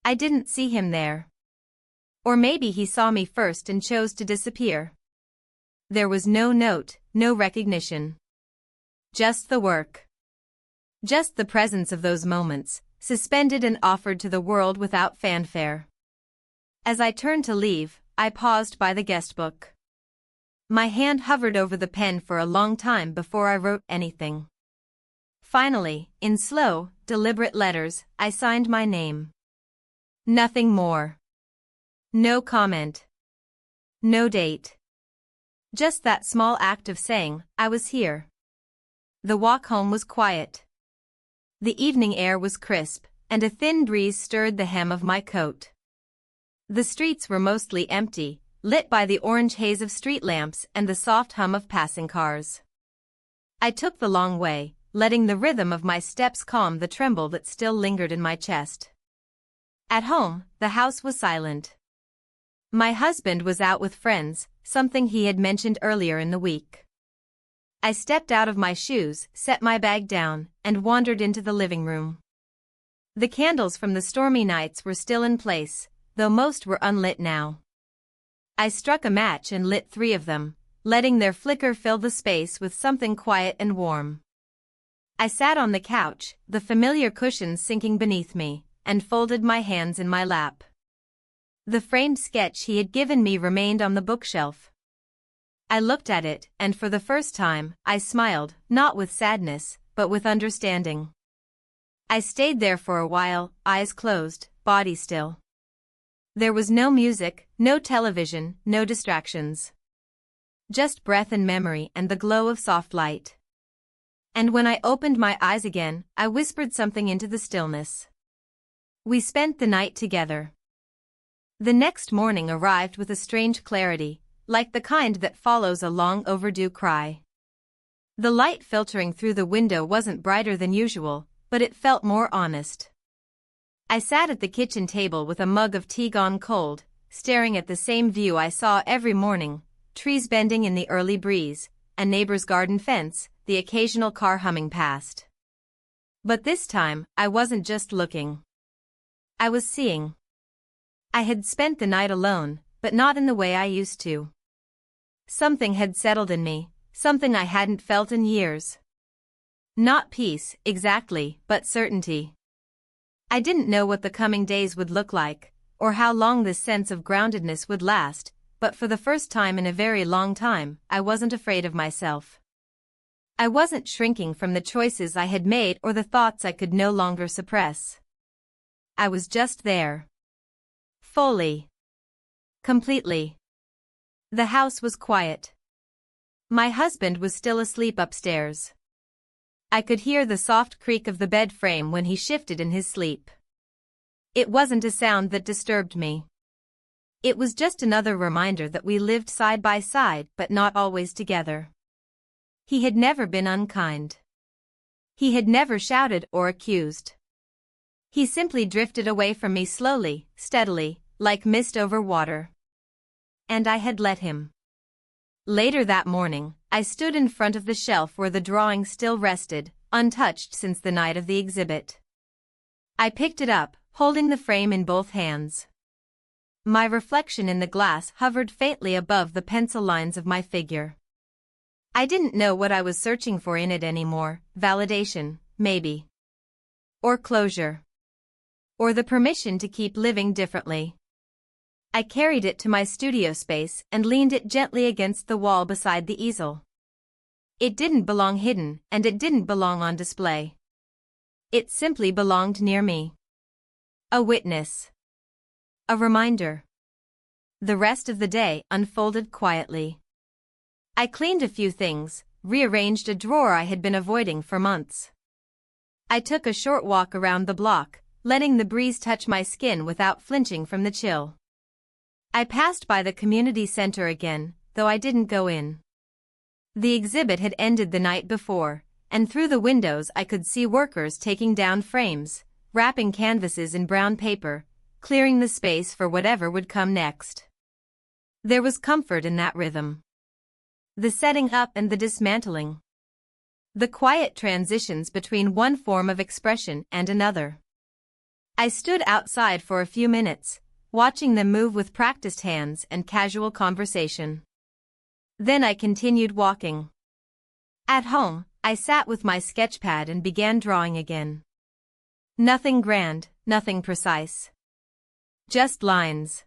I didn't see him there. Or maybe he saw me first and chose to disappear. There was no note, no recognition. Just the work. Just the presence of those moments, suspended and offered to the world without fanfare. As I turned to leave, I paused by the guest book. My hand hovered over the pen for a long time before I wrote anything. Finally, in slow, deliberate letters, I signed my name. Nothing more. No comment. No date. Just that small act of saying, I was here. The walk home was quiet. The evening air was crisp, and a thin breeze stirred the hem of my coat. The streets were mostly empty, lit by the orange haze of street lamps and the soft hum of passing cars. I took the long way, letting the rhythm of my steps calm the tremble that still lingered in my chest. At home, the house was silent. My husband was out with friends, something he had mentioned earlier in the week. I stepped out of my shoes, set my bag down, and wandered into the living room. The candles from the stormy nights were still in place, though most were unlit now. I struck a match and lit 3 of them, letting their flicker fill the space with something quiet and warm. I sat on the couch, the familiar cushions sinking beneath me, and folded my hands in my lap. The framed sketch he had given me remained on the bookshelf. I looked at it, and for the first time, I smiled, not with sadness, but with understanding. I stayed there for a while, eyes closed, body still. There was no music, no television, no distractions. Just breath and memory and the glow of soft light. And when I opened my eyes again, I whispered something into the stillness. We spent the night together. The next morning arrived with a strange clarity, like the kind that follows a long overdue cry. The light filtering through the window wasn't brighter than usual, but it felt more honest. I sat at the kitchen table with a mug of tea gone cold, staring at the same view I saw every morning, trees bending in the early breeze, a neighbor's garden fence, the occasional car humming past. But this time, I wasn't just looking. I was seeing. I had spent the night alone, but not in the way I used to. Something had settled in me, something I hadn't felt in years. Not peace, exactly, but certainty. I didn't know what the coming days would look like, or how long this sense of groundedness would last, but for the first time in a very long time, I wasn't afraid of myself. I wasn't shrinking from the choices I had made or the thoughts I could no longer suppress. I was just there. Fully. Completely. The house was quiet. My husband was still asleep upstairs. I could hear the soft creak of the bed frame when he shifted in his sleep. It wasn't a sound that disturbed me. It was just another reminder that we lived side by side but not always together. He had never been unkind. He had never shouted or accused. He simply drifted away from me slowly, steadily, like mist over water. And I had let him. Later that morning, I stood in front of the shelf where the drawing still rested, untouched since the night of the exhibit. I picked it up, holding the frame in both hands. My reflection in the glass hovered faintly above the pencil lines of my figure. I didn't know what I was searching for in it anymore, validation, maybe. Or closure. Or the permission to keep living differently. I carried it to my studio space and leaned it gently against the wall beside the easel. It didn't belong hidden, and it didn't belong on display. It simply belonged near me. A witness. A reminder. The rest of the day unfolded quietly. I cleaned a few things, rearranged a drawer I had been avoiding for months. I took a short walk around the block, letting the breeze touch my skin without flinching from the chill. I passed by the community center again, though I didn't go in. The exhibit had ended the night before, and through the windows I could see workers taking down frames, wrapping canvases in brown paper, clearing the space for whatever would come next. There was comfort in that rhythm. The setting up and the dismantling. The quiet transitions between one form of expression and another. I stood outside for a few minutes, watching them move with practiced hands and casual conversation. Then I continued walking. At home, I sat with my sketchpad and began drawing again. Nothing grand, nothing precise. Just lines.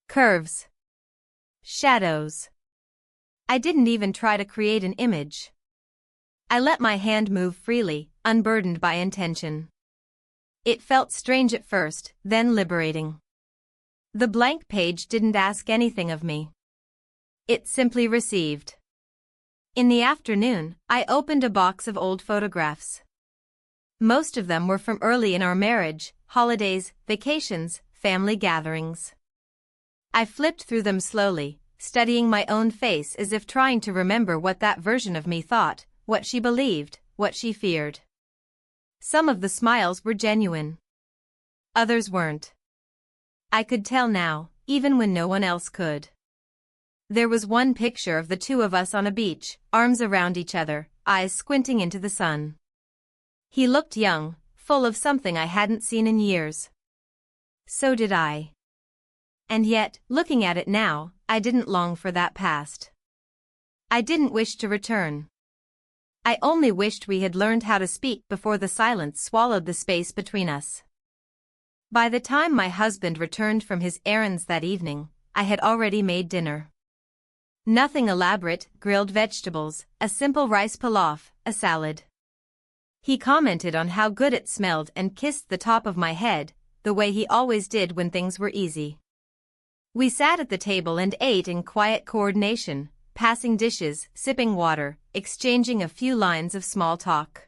Curves. Shadows. I didn't even try to create an image. I let my hand move freely, unburdened by intention. It felt strange at first, then liberating. The blank page didn't ask anything of me. It simply received. In the afternoon, I opened a box of old photographs. Most of them were from early in our marriage, holidays, vacations, family gatherings. I flipped through them slowly, studying my own face as if trying to remember what that version of me thought, what she believed, what she feared. Some of the smiles were genuine. Others weren't. I could tell now, even when no one else could. There was one picture of the two of us on a beach, arms around each other, eyes squinting into the sun. He looked young, full of something I hadn't seen in years. So did I. And yet, looking at it now, I didn't long for that past. I didn't wish to return. I only wished we had learned how to speak before the silence swallowed the space between us. By the time my husband returned from his errands that evening, I had already made dinner. Nothing elaborate, grilled vegetables, a simple rice pilaf, a salad. He commented on how good it smelled and kissed the top of my head, the way he always did when things were easy. We sat at the table and ate in quiet coordination, passing dishes, sipping water, exchanging a few lines of small talk.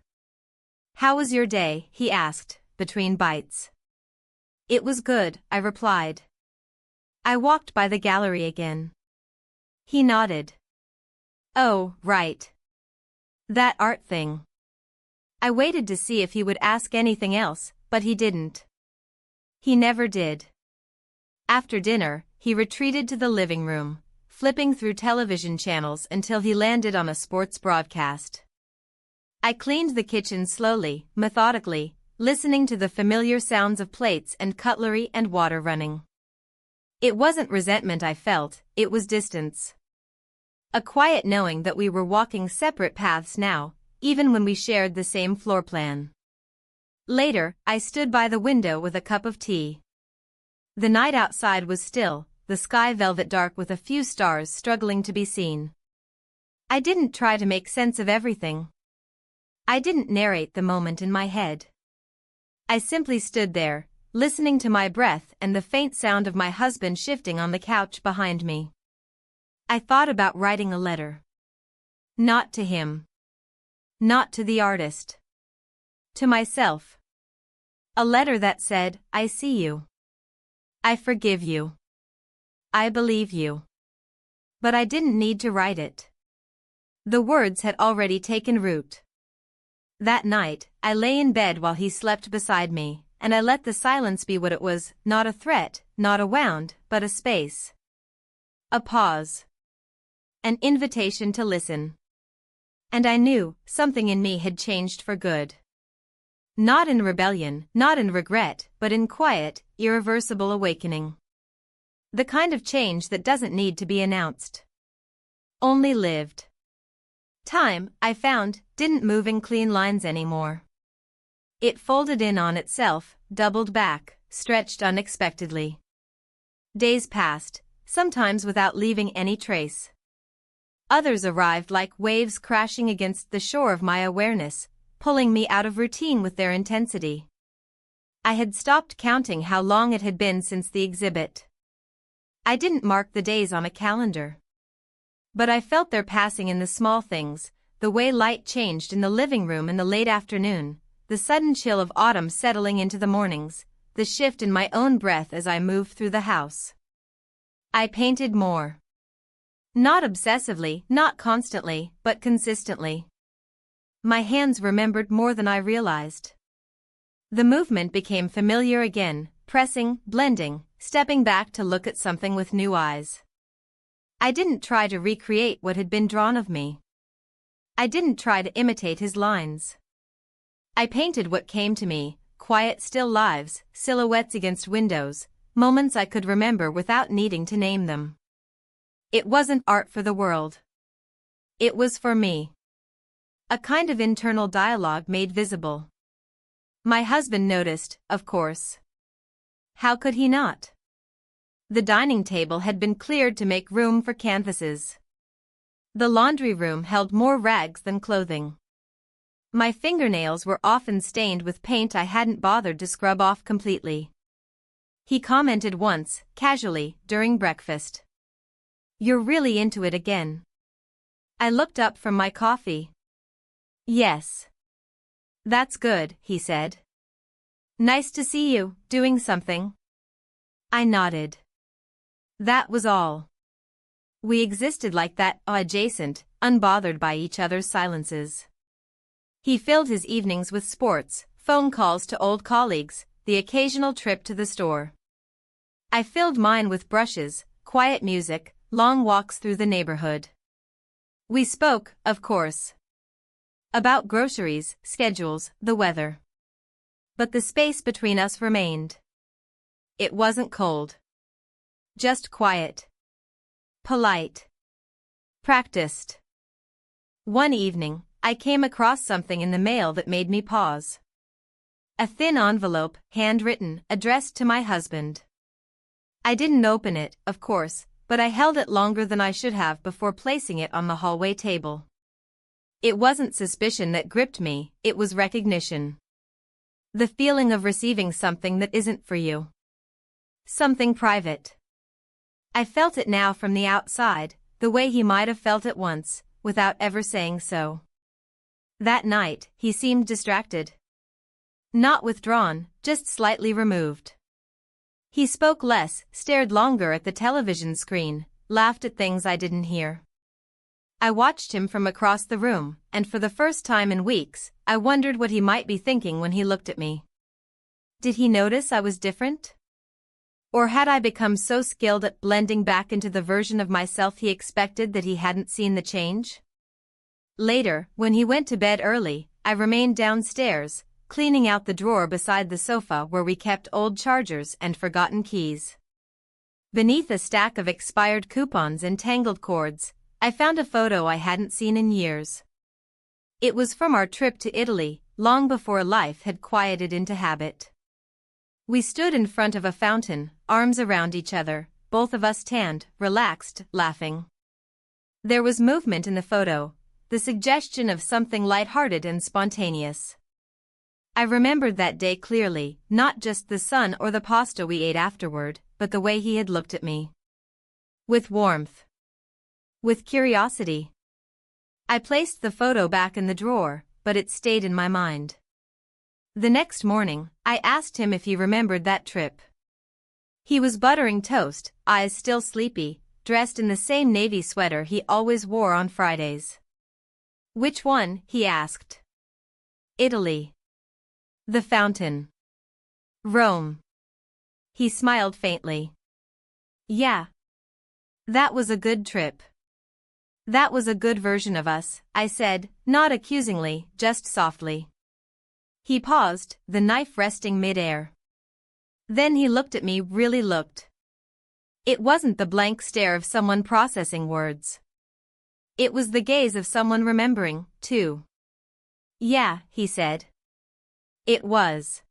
"How was your day?" he asked, between bites. "It was good," I replied. I walked by the gallery again. He nodded. "Oh, right. That art thing." I waited to see if he would ask anything else, but he didn't. He never did. After dinner, he retreated to the living room, flipping through television channels until he landed on a sports broadcast. I cleaned the kitchen slowly, methodically, listening to the familiar sounds of plates and cutlery and water running. It wasn't resentment I felt, it was distance. A quiet knowing that we were walking separate paths now, even when we shared the same floor plan. Later, I stood by the window with a cup of tea. The night outside was still, the sky velvet dark with a few stars struggling to be seen. I didn't try to make sense of everything. I didn't narrate the moment in my head. I simply stood there, listening to my breath and the faint sound of my husband shifting on the couch behind me. I thought about writing a letter. Not to him. Not to the artist. To myself. A letter that said, "I see you. I forgive you. I believe you." But I didn't need to write it. The words had already taken root. That night, I lay in bed while he slept beside me, and I let the silence be what it was, not a threat, not a wound, but a space. A pause. An invitation to listen. And I knew something in me had changed for good. Not in rebellion, not in regret, but in quiet, irreversible awakening. The kind of change that doesn't need to be announced. Only lived. Time, I found, didn't move in clean lines anymore. It folded in on itself, doubled back, stretched unexpectedly. Days passed, sometimes without leaving any trace. Others arrived like waves crashing against the shore of my awareness, pulling me out of routine with their intensity. I had stopped counting how long it had been since the exhibit. I didn't mark the days on a calendar. But I felt their passing in the small things, the way light changed in the living room in the late afternoon, the sudden chill of autumn settling into the mornings, the shift in my own breath as I moved through the house. I painted more. Not obsessively, not constantly, but consistently. My hands remembered more than I realized. The movement became familiar again, pressing, blending, stepping back to look at something with new eyes. I didn't try to recreate what had been drawn of me. I didn't try to imitate his lines. I painted what came to me, quiet still lives, silhouettes against windows, moments I could remember without needing to name them. It wasn't art for the world. It was for me. A kind of internal dialogue made visible. My husband noticed, of course. How could he not? The dining table had been cleared to make room for canvases. The laundry room held more rags than clothing. My fingernails were often stained with paint I hadn't bothered to scrub off completely. He commented once, casually, during breakfast. "You're really into it again." I looked up from my coffee. Yes. That's good, he said. Nice to see you, doing something. I nodded. That was all. We existed like that, adjacent, unbothered by each other's silences. He filled his evenings with sports, phone calls to old colleagues, the occasional trip to the store. I filled mine with brushes, quiet music, long walks through the neighborhood. We spoke, of course, about groceries, schedules, the weather. But the space between us remained. It wasn't cold. Just quiet. Polite. Practiced. One evening, I came across something in the mail that made me pause. A thin envelope, handwritten, addressed to my husband. I didn't open it, of course, but I held it longer than I should have before placing it on the hallway table. It wasn't suspicion that gripped me, it was recognition. The feeling of receiving something that isn't for you. Something private. I felt it now from the outside, the way he might have felt it once, without ever saying so. That night, he seemed distracted. Not withdrawn, just slightly removed. He spoke less, stared longer at the television screen, laughed at things I didn't hear. I watched him from across the room, and for the first time in weeks, I wondered what he might be thinking when he looked at me. Did he notice I was different? Or had I become so skilled at blending back into the version of myself he expected that he hadn't seen the change? Later, when he went to bed early, I remained downstairs, cleaning out the drawer beside the sofa where we kept old chargers and forgotten keys. Beneath a stack of expired coupons and tangled cords, I found a photo I hadn't seen in years. It was from our trip to Italy, long before life had quieted into habit. We stood in front of a fountain, arms around each other, both of us tanned, relaxed, laughing. There was movement in the photo, the suggestion of something light-hearted and spontaneous. I remembered that day clearly, not just the sun or the pasta we ate afterward, but the way he had looked at me. With warmth. With curiosity. I placed the photo back in the drawer, but it stayed in my mind. The next morning, I asked him if he remembered that trip. He was buttering toast, eyes still sleepy, dressed in the same navy sweater he always wore on Fridays. Which one? He asked. Italy. The fountain. Rome. He smiled faintly. Yeah. That was a good trip. That was a good version of us, I said, not accusingly, just softly. He paused, the knife resting mid-air. Then he looked at me, really looked. It wasn't the blank stare of someone processing words. It was the gaze of someone remembering, too. Yeah, he said. It was.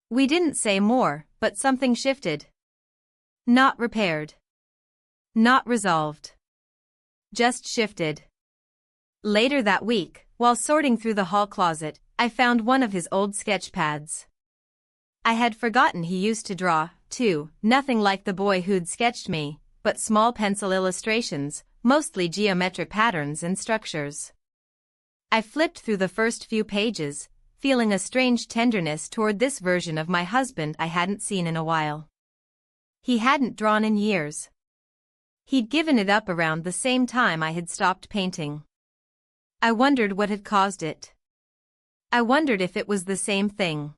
We didn't say more, but something shifted. Not repaired. Not resolved. Just shifted. Later that week, while sorting through the hall closet, I found one of his old sketch pads. I had forgotten he used to draw, too, nothing like the boy who'd sketched me, but small pencil illustrations, mostly geometric patterns and structures. I flipped through the first few pages, feeling a strange tenderness toward this version of my husband I hadn't seen in a while. He hadn't drawn in years. He'd given it up around the same time I had stopped painting. I wondered what had caused it. I wondered if it was the same thing.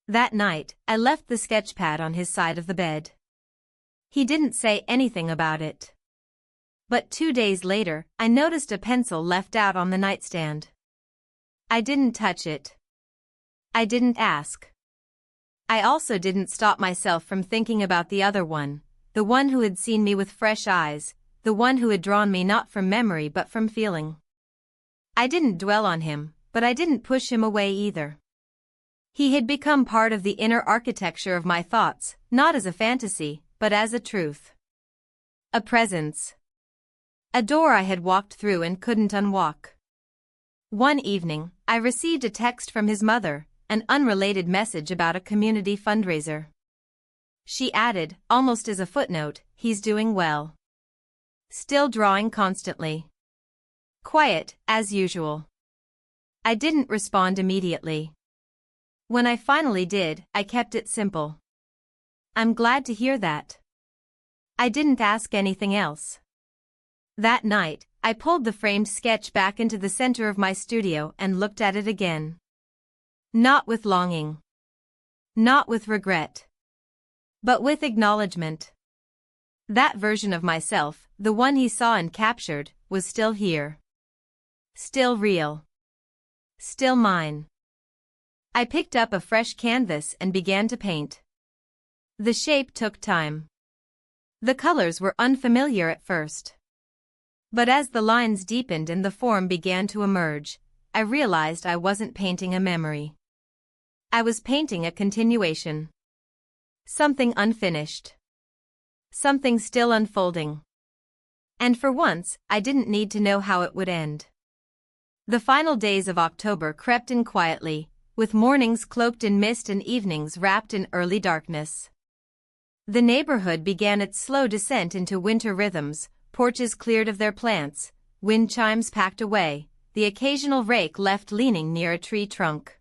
That night, I left the sketch pad on his side of the bed. He didn't say anything about it. But 2 days later, I noticed a pencil left out on the nightstand. I didn't touch it. I didn't ask. I also didn't stop myself from thinking about the other one, the one who had seen me with fresh eyes, the one who had drawn me not from memory but from feeling. I didn't dwell on him, but I didn't push him away either. He had become part of the inner architecture of my thoughts, not as a fantasy, but as a truth. A presence. A door I had walked through and couldn't unwalk. One evening, I received a text from his mother, an unrelated message about a community fundraiser. She added, almost as a footnote, he's doing well. Still drawing constantly. Quiet, as usual. I didn't respond immediately. When I finally did, I kept it simple. I'm glad to hear that. I didn't ask anything else. That night, I pulled the framed sketch back into the center of my studio and looked at it again. Not with longing. Not with regret. But with acknowledgement. That version of myself, the one he saw and captured, was still here. Still real. Still mine. I picked up a fresh canvas and began to paint. The shape took time. The colors were unfamiliar at first. But as the lines deepened and the form began to emerge, I realized I wasn't painting a memory. I was painting a continuation. Something unfinished. Something still unfolding. And for once, I didn't need to know how it would end. The final days of October crept in quietly, with mornings cloaked in mist and evenings wrapped in early darkness. The neighborhood began its slow descent into winter rhythms, porches cleared of their plants, wind chimes packed away, the occasional rake left leaning near a tree trunk.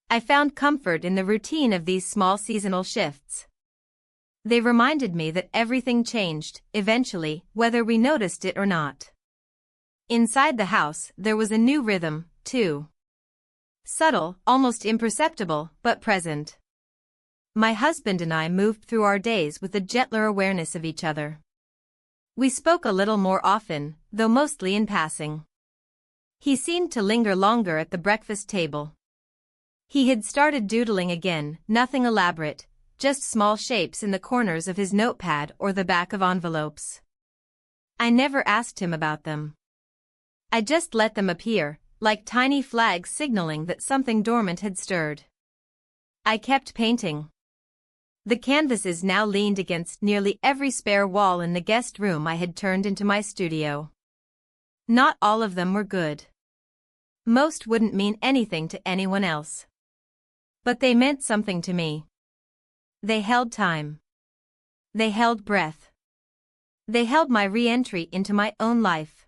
I found comfort in the routine of these small seasonal shifts. They reminded me that everything changed, eventually, whether we noticed it or not. Inside the house, there was a new rhythm, too. Subtle, almost imperceptible, but present. My husband and I moved through our days with a gentler awareness of each other. We spoke a little more often, though mostly in passing. He seemed to linger longer at the breakfast table. He had started doodling again, nothing elaborate, just small shapes in the corners of his notepad or the back of envelopes. I never asked him about them. I just let them appear, like tiny flags signaling that something dormant had stirred. I kept painting. The canvases now leaned against nearly every spare wall in the guest room I had turned into my studio. Not all of them were good. Most wouldn't mean anything to anyone else. But they meant something to me. They held time. They held breath. They held my re-entry into my own life.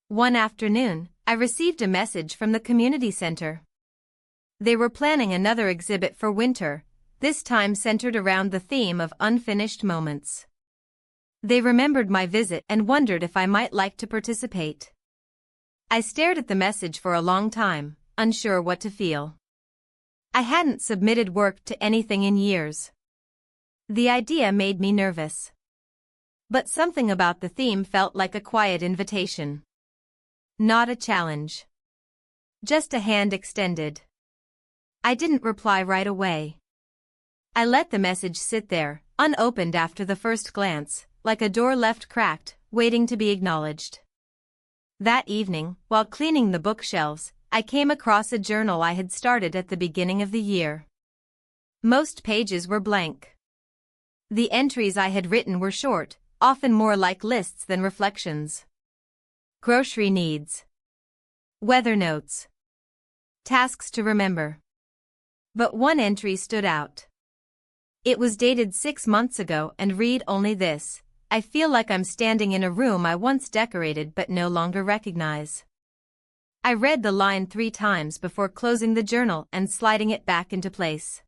One afternoon, I received a message from the community center. They were planning another exhibit for winter, this time centered around the theme of unfinished moments. They remembered my visit and wondered if I might like to participate. I stared at the message for a long time, unsure what to feel. I hadn't submitted work to anything in years. The idea made me nervous. But something about the theme felt like a quiet invitation. Not a challenge. Just a hand extended. I didn't reply right away. I let the message sit there, unopened after the first glance, like a door left cracked, waiting to be acknowledged. That evening, while cleaning the bookshelves, I came across a journal I had started at the beginning of the year. Most pages were blank. The entries I had written were short, often more like lists than reflections. Grocery needs. Weather notes. Tasks to remember. But one entry stood out. It was dated 6 months ago and read only this: I feel like I'm standing in a room I once decorated but no longer recognize. I read the line 3 times before closing the journal and sliding it back into place.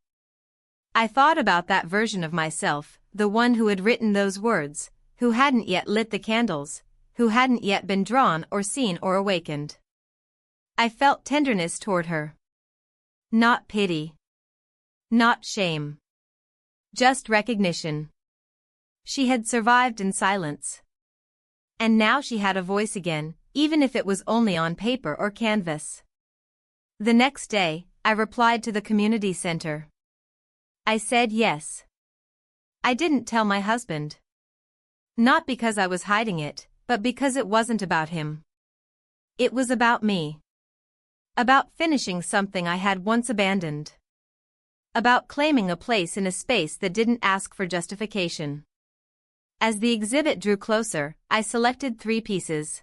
I thought about that version of myself, the one who had written those words, who hadn't yet lit the candles, who hadn't yet been drawn or seen or awakened. I felt tenderness toward her. Not pity. Not shame. Just recognition. She had survived in silence. And now she had a voice again, even if it was only on paper or canvas. The next day, I replied to the community center. I said yes. I didn't tell my husband. Not because I was hiding it, but because it wasn't about him. It was about me. About finishing something I had once abandoned. About claiming a place in a space that didn't ask for justification. As the exhibit drew closer, I selected 3 pieces.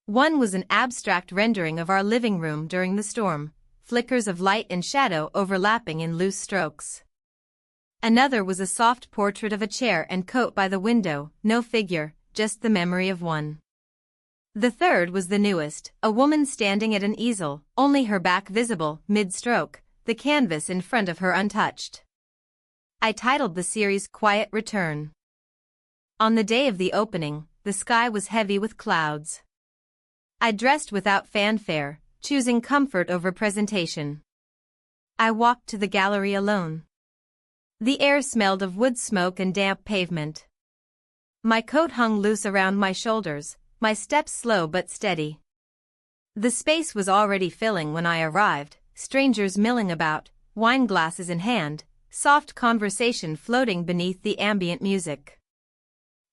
One was an abstract rendering of our living room during the storm, flickers of light and shadow overlapping in loose strokes. Another was a soft portrait of a chair and coat by the window, no figure, just the memory of one. The third was the newest, a woman standing at an easel, only her back visible, mid-stroke, the canvas in front of her untouched. I titled the series Quiet Return. On the day of the opening, the sky was heavy with clouds. I dressed without fanfare, choosing comfort over presentation. I walked to the gallery alone. The air smelled of wood smoke and damp pavement. My coat hung loose around my shoulders, my steps slow but steady. The space was already filling when I arrived, strangers milling about, wine glasses in hand, soft conversation floating beneath the ambient music.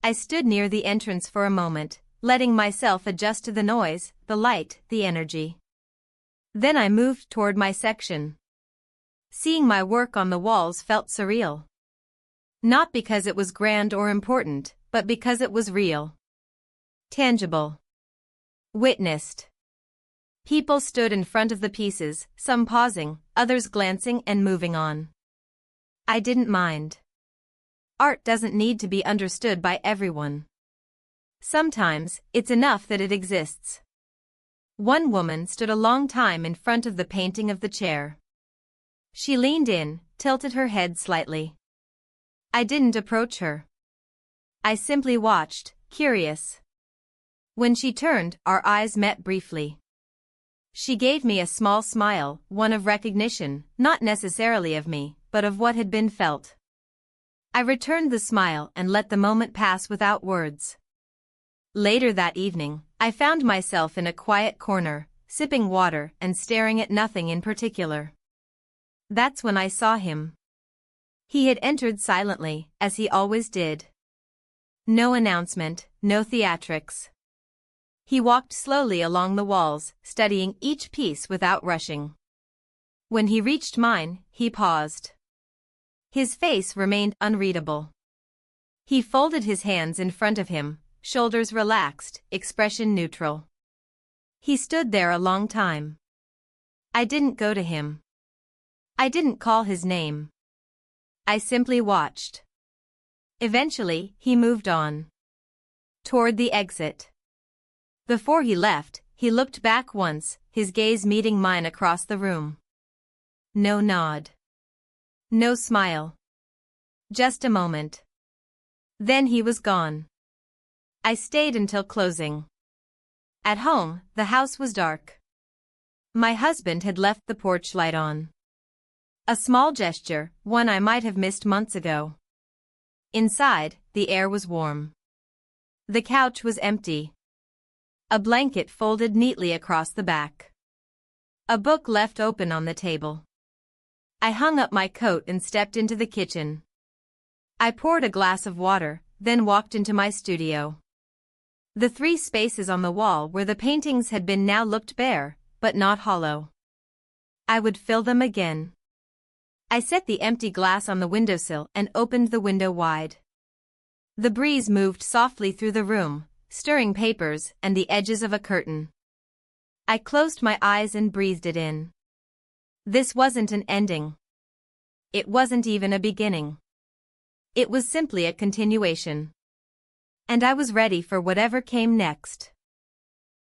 I stood near the entrance for a moment, letting myself adjust to the noise, the light, the energy. Then I moved toward my section. Seeing my work on the walls felt surreal. Not because it was grand or important, but because it was real. Tangible. Witnessed. People stood in front of the pieces, some pausing, others glancing and moving on. I didn't mind. Art doesn't need to be understood by everyone. Sometimes, it's enough that it exists. One woman stood a long time in front of the painting of the chair. She leaned in, tilted her head slightly. I didn't approach her. I simply watched, curious. When she turned, our eyes met briefly. She gave me a small smile, one of recognition, not necessarily of me, but of what had been felt. I returned the smile and let the moment pass without words. Later that evening, I found myself in a quiet corner, sipping water and staring at nothing in particular. That's when I saw him. He had entered silently, as he always did. No announcement, no theatrics. He walked slowly along the walls, studying each piece without rushing. When he reached mine, he paused. His face remained unreadable. He folded his hands in front of him, shoulders relaxed, expression neutral. He stood there a long time. I didn't go to him. I didn't call his name. I simply watched. Eventually, he moved on. Toward the exit. Before he left, he looked back once, his gaze meeting mine across the room. No nod. No smile. Just a moment. Then he was gone. I stayed until closing. At home, the house was dark. My husband had left the porch light on. A small gesture, one I might have missed months ago. Inside, the air was warm. The couch was empty. A blanket folded neatly across the back. A book left open on the table. I hung up my coat and stepped into the kitchen. I poured a glass of water, then walked into my studio. The 3 spaces on the wall where the paintings had been now looked bare, but not hollow. I would fill them again. I set the empty glass on the windowsill and opened the window wide. The breeze moved softly through the room, stirring papers and the edges of a curtain. I closed my eyes and breathed it in. This wasn't an ending. It wasn't even a beginning. It was simply a continuation. And I was ready for whatever came next.